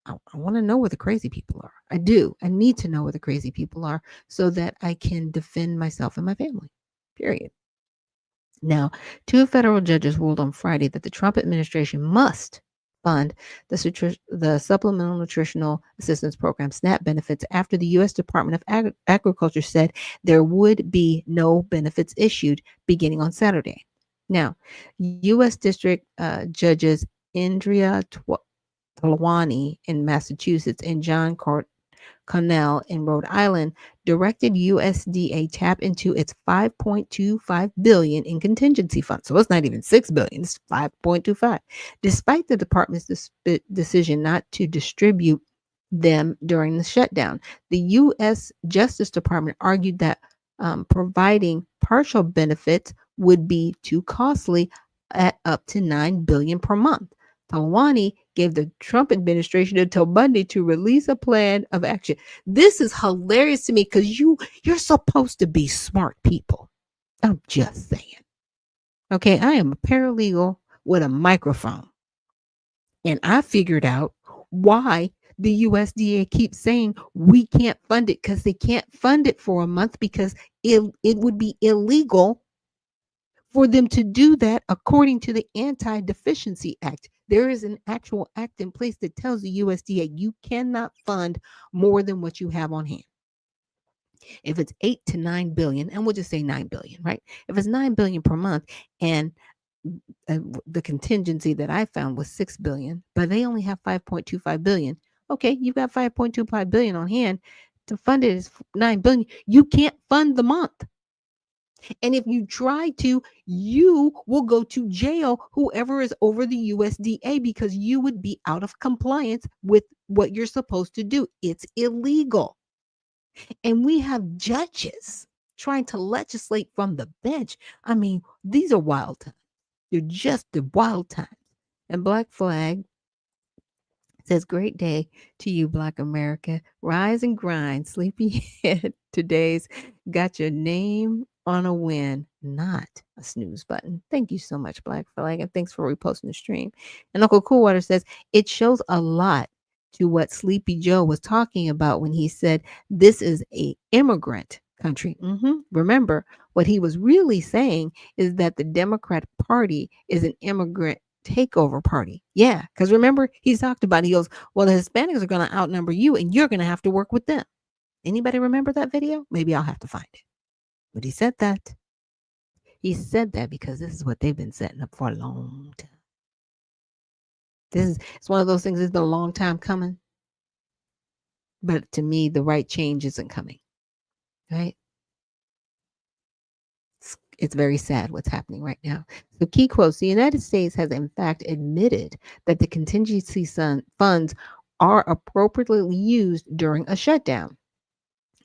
the crazy people are. I do. I need to know where the crazy people are so that I can defend myself and my family, period. Now, 2 federal judges ruled on Friday that the Trump administration must fund the Supplemental Nutritional Assistance Program SNAP benefits after the U.S. Department of Agriculture said there would be no benefits issued beginning on Saturday. Now, U.S. District Judges Indria Talwani in Massachusetts and John Connell in Rhode Island directed USDA tap into its 5.25 billion in contingency funds. So it's not even 6 billion, it's 5.25. Despite the department's decision not to distribute them during the shutdown, the US Justice Department argued that providing partial benefits would be too costly at up to 9 billion per month. Talwani gave the Trump administration until Monday to release a plan of action. This is hilarious to me because you're supposed to be smart people. I'm just saying. Okay, I am a paralegal with a microphone. And I figured out why the USDA keeps saying we can't fund it, because they can't fund it for a month because it would be illegal for them to do that according to the Anti-Deficiency Act. There is an actual act in place that tells the USDA you cannot fund more than what you have on hand. If it's 8 to 9 billion, and we'll just say 9 billion, right? If it's 9 billion per month, and the contingency that I found was 6 billion, but they only have 5.25 billion. Okay, you've got 5.25 billion on hand. To fund it is 9 billion. You can't fund the month. And if you try to, you will go to jail, whoever is over the USDA, because you would be out of compliance with what you're supposed to do. It's illegal. And we have judges trying to legislate from the bench. I mean, these are wild times. They're just the wild times. And Black Flag says, great day to you, Black America. Rise and grind, sleepyhead. Today's got your name on a win, not a snooze button. Thank you so much, Black Flag, and thanks for reposting the stream. And Uncle Coolwater says, it shows a lot to what Sleepy Joe was talking about when he said this is a immigrant country. Remember, what he was really saying is that the Democratic Party is an immigrant takeover party. Yeah, because remember, he talked about, he goes, well, the Hispanics are going to outnumber you and you're going to have to work with them. Anybody remember that video? Maybe I'll have to find it. But he said that. He said that because this is what they've been setting up for a long time. It's one of those things that's been a long time coming. But to me, the right change isn't coming. Right? It's very sad what's happening right now. So key quotes, the United States has in fact admitted that the contingency funds are appropriately used during a shutdown,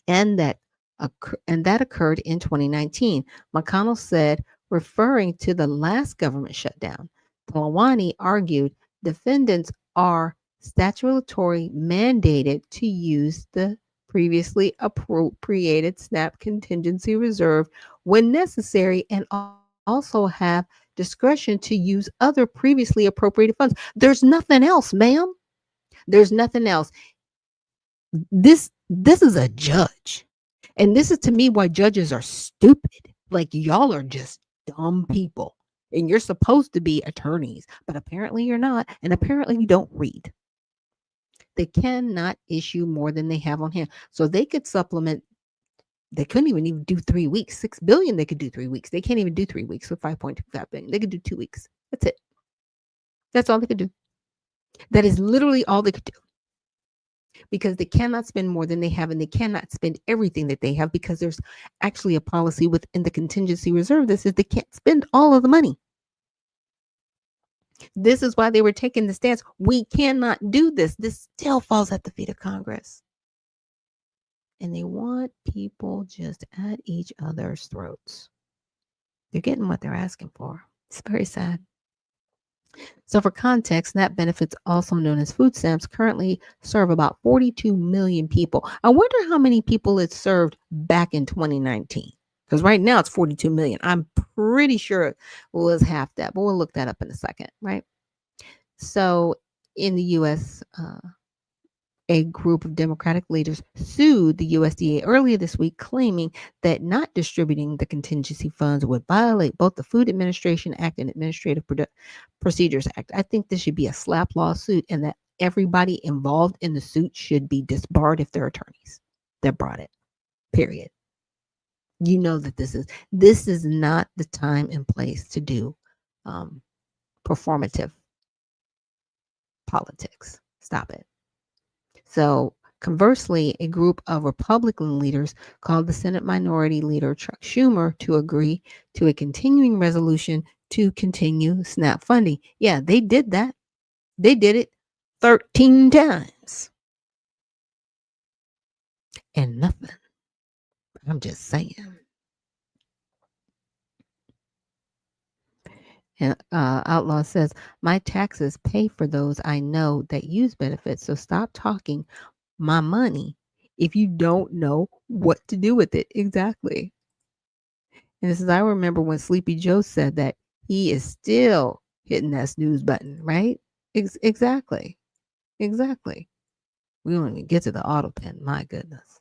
and that occurred in 2019. McConnell said, referring to the last government shutdown. Talwani argued defendants are statutorily mandated to use the previously appropriated SNAP contingency reserve when necessary, and also have discretion to use other previously appropriated funds. There's nothing else, ma'am. There's nothing else. This is a judge. And this is, to me, why judges are stupid. Like, y'all are just dumb people. And you're supposed to be attorneys, but apparently you're not. And apparently you don't read. They cannot issue more than they have on hand. So they could supplement. They couldn't even do 3 weeks. 6 billion, they could do 3 weeks. They can't even do 3 weeks with 5.25 billion. They could do 2 weeks. That's it. That's all they could do. That is literally all they could do. Because they cannot spend more than they have, and they cannot spend everything that they have, because there's actually a policy within the contingency reserve that says they can't spend all of the money. This is why they were taking the stance. We cannot do this. This still falls at the feet of Congress. And they want people just at each other's throats. They're getting what they're asking for. It's very sad. So for context, SNAP benefits, also known as food stamps, currently serve about 42 million people. I wonder how many people it served back in 2019. Because right now it's 42 million. I'm pretty sure it was half that, but we'll look that up in a second, right? So in the U.S., a group of Democratic leaders sued the USDA earlier this week, claiming that not distributing the contingency funds would violate both the Food Administration Act and Administrative Procedures Act. I think this should be a slap lawsuit, and that everybody involved in the suit should be disbarred if they're attorneys that brought it. Period. You know that this is not the time and place to do performative politics. Stop it. So, conversely, a group of Republican leaders called the Senate Minority Leader Chuck Schumer to agree to a continuing resolution to continue SNAP funding. Yeah, they did that. They did it 13 times. And nothing. I'm just saying. And Outlaw says, my taxes pay for those I know that use benefits. So stop talking my money if you don't know what to do with it. Exactly. And this is, I remember when Sleepy Joe said that he is still hitting that snooze button, right? Exactly. Exactly. We don't even get to the auto pen. My goodness.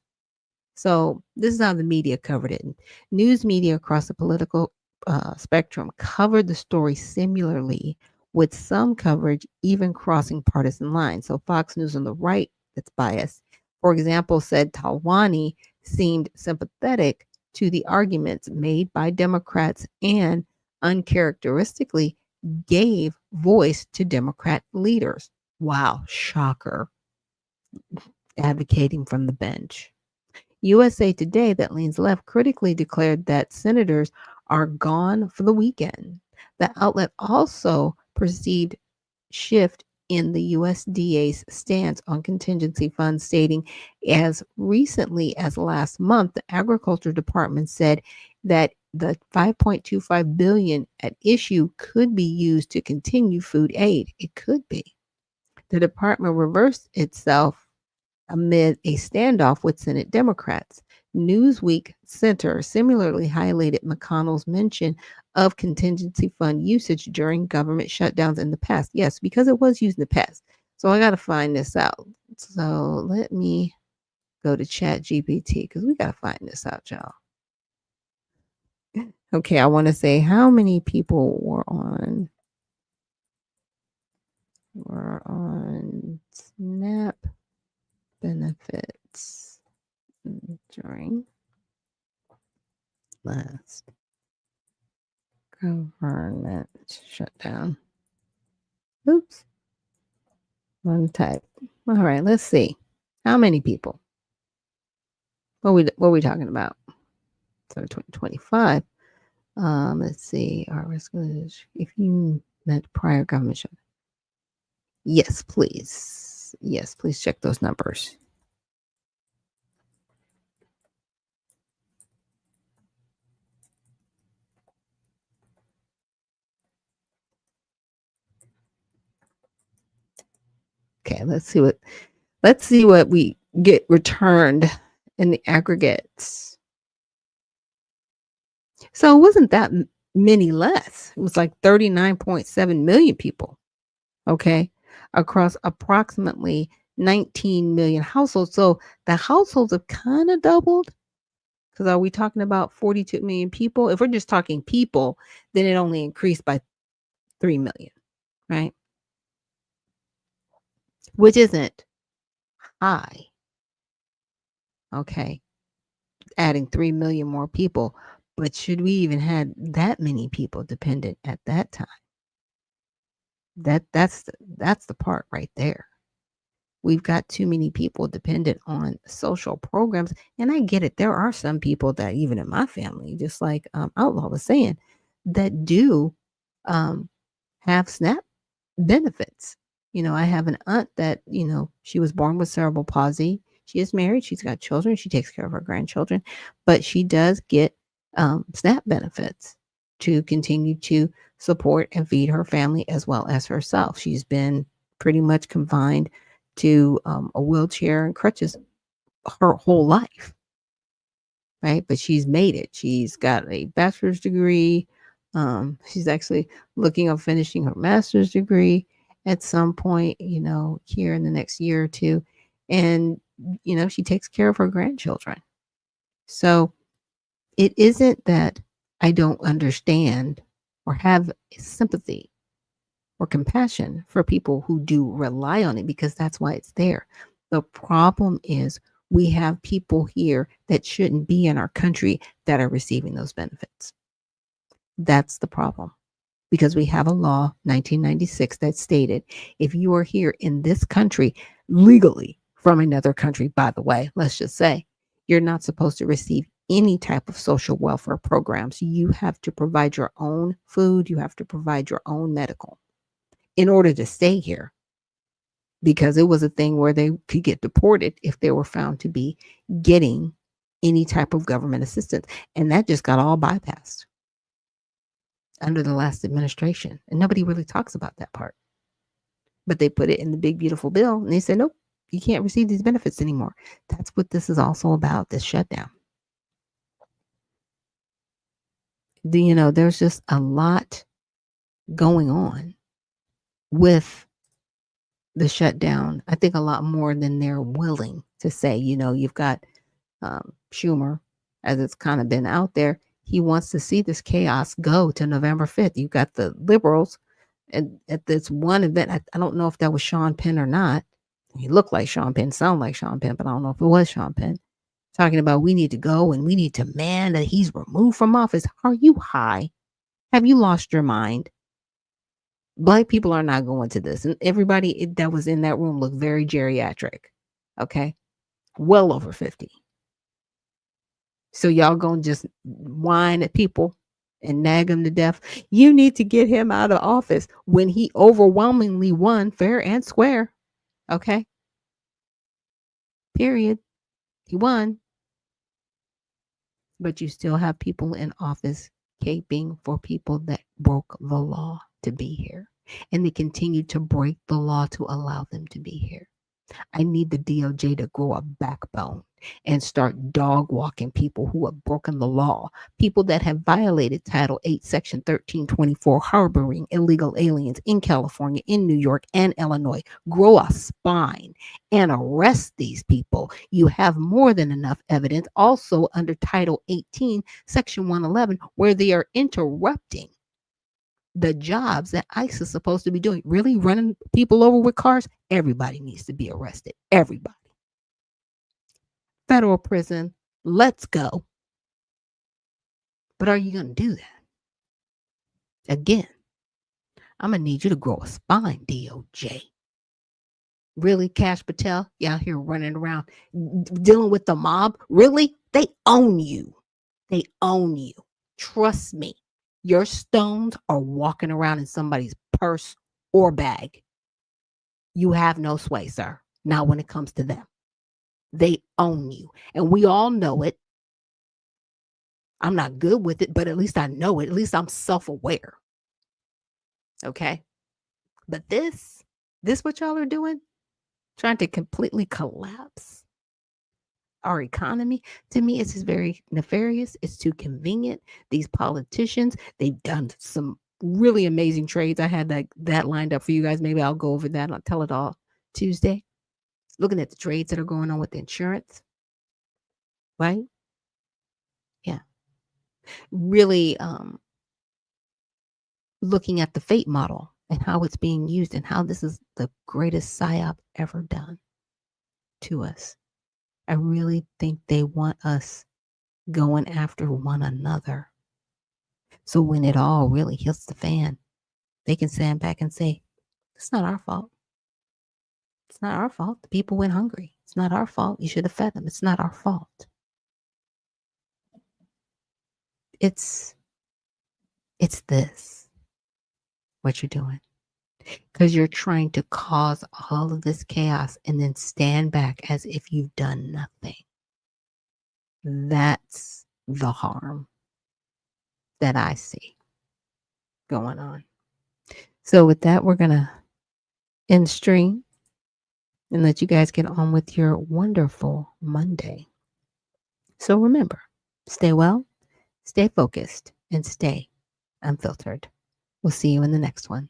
So this is how the media covered it. News media across the political spectrum covered the story similarly, with some coverage even crossing partisan lines. So Fox News on the right, that's biased, for example, said Talwani seemed sympathetic to the arguments made by Democrats and uncharacteristically gave voice to Democrat leaders. Wow, shocker. Advocating from the bench. USA Today, that leans left, critically declared that senators are gone for the weekend. The outlet also perceived shift in the USDA's stance on contingency funds, stating as recently as last month, the Agriculture Department said that the $5.25 billion at issue could be used to continue food aid. It could be. The department reversed itself amid a standoff with Senate Democrats. Newsweek Center similarly highlighted McConnell's mention of contingency fund usage during government shutdowns in the past. Yes, because it was used in the past. So I got to find this out. So let me go to Chat GPT because we got to find this out, y'all. Okay, I want to say how many people were on SNAP benefits during last government shutdown. Oops. One type. All right, let's see. How many people? What we talking about? So 2025. Let's see. Our risk if you met prior government shutdown. Yes, please. Yes, please check those numbers. Okay, let's see what we get returned in the aggregates. So it wasn't that many less. It was like 39.7 million people. Okay, across approximately 19 million households. So the households have kind of doubled. Because are we talking about 42 million people? If we're just talking people, then it only increased by 3 million, right? Which isn't high. Okay. Adding 3 million more people. But should we even had that many people dependent at that time? That's the part right there. We've got too many people dependent on social programs. And I get it. There are some people that even in my family, just like Outlaw was saying, that do have SNAP benefits. You know, I have an aunt that, she was born with cerebral palsy. She is married. She's got children. She takes care of her grandchildren. But she does get SNAP benefits to continue to support and feed her family as well as herself. She's been pretty much confined to a wheelchair and crutches her whole life, right? But she's made it. She's got a bachelor's degree. She's actually looking at finishing her master's degree at some point, here in the next year or two. And, she takes care of her grandchildren. So it isn't that I don't understand or have sympathy or compassion for people who do rely on it, because that's why it's there. The problem is we have people here that shouldn't be in our country that are receiving those benefits. That's the problem. Because we have a law, 1996, that stated if you are here in this country legally from another country, by the way, let's just say, you're not supposed to receive any type of social welfare programs. You have to provide your own food. You have to provide your own medical in order to stay here, because it was a thing where they could get deported if they were found to be getting any type of government assistance. And that just got all bypassed under the last administration. And nobody really talks about that part. But they put it in the big, beautiful bill, and they said, nope, you can't receive these benefits anymore. That's what this is also about, this shutdown. There's just a lot going on with the shutdown. I think a lot more than they're willing to say. You've got Schumer, as it's kind of been out there. He wants to see this chaos go to November 5th. You've got the liberals at this one event. I don't know if that was Sean Penn or not. He looked like Sean Penn, sound like Sean Penn, but I don't know if it was Sean Penn. Talking about we need to go and we need to demand that he's removed from office. Are you high? Have you lost your mind? Black people are not going to this. And everybody that was in that room looked very geriatric. Okay. Well over 50. So y'all gonna just whine at people and nag them to death. You need to get him out of office when he overwhelmingly won fair and square. Okay. Period. He won. But you still have people in office caping for people that broke the law to be here. And they continue to break the law to allow them to be here. I need the DOJ to grow a backbone and start dog walking people who have broken the law, people that have violated Title 8, Section 1324, harboring illegal aliens in California, in New York, and Illinois. Grow a spine and arrest these people. You have more than enough evidence also under Title 18, Section 111, where they are interrupting the jobs that ICE is supposed to be doing. Really running people over with cars? Everybody needs to be arrested. Everybody. Federal prison. Let's go. But are you going to do that? Again, I'm going to need you to grow a spine, DOJ. Really, Cash Patel? You out here running around dealing with the mob? Really? They own you. They own you. Trust me. Your stones are walking around in somebody's purse or bag. You have no sway, sir. Not when it comes to them. They own you. And we all know it. I'm not good with it, but at least I know it. At least I'm self-aware. Okay? But this what y'all are doing? Trying to completely collapse our economy, to me, it's just very nefarious. It's too convenient. These politicians, they've done some really amazing trades. I had that lined up for you guys. Maybe I'll go over that. I'll tell it all Tuesday. Looking at the trades that are going on with insurance. Right? Yeah. Really looking at the fate model and how it's being used and how this is the greatest psyop ever done to us. I really think they want us going after one another. So when it all really hits the fan, they can stand back and say, it's not our fault. It's not our fault. The people went hungry. It's not our fault. You should have fed them. It's not our fault. It's this, what you're doing. Because you're trying to cause all of this chaos and then stand back as if you've done nothing. That's the harm that I see going on. So with that, we're going to end stream and let you guys get on with your wonderful Monday. So remember, stay well, stay focused, and stay unfiltered. We'll see you in the next one.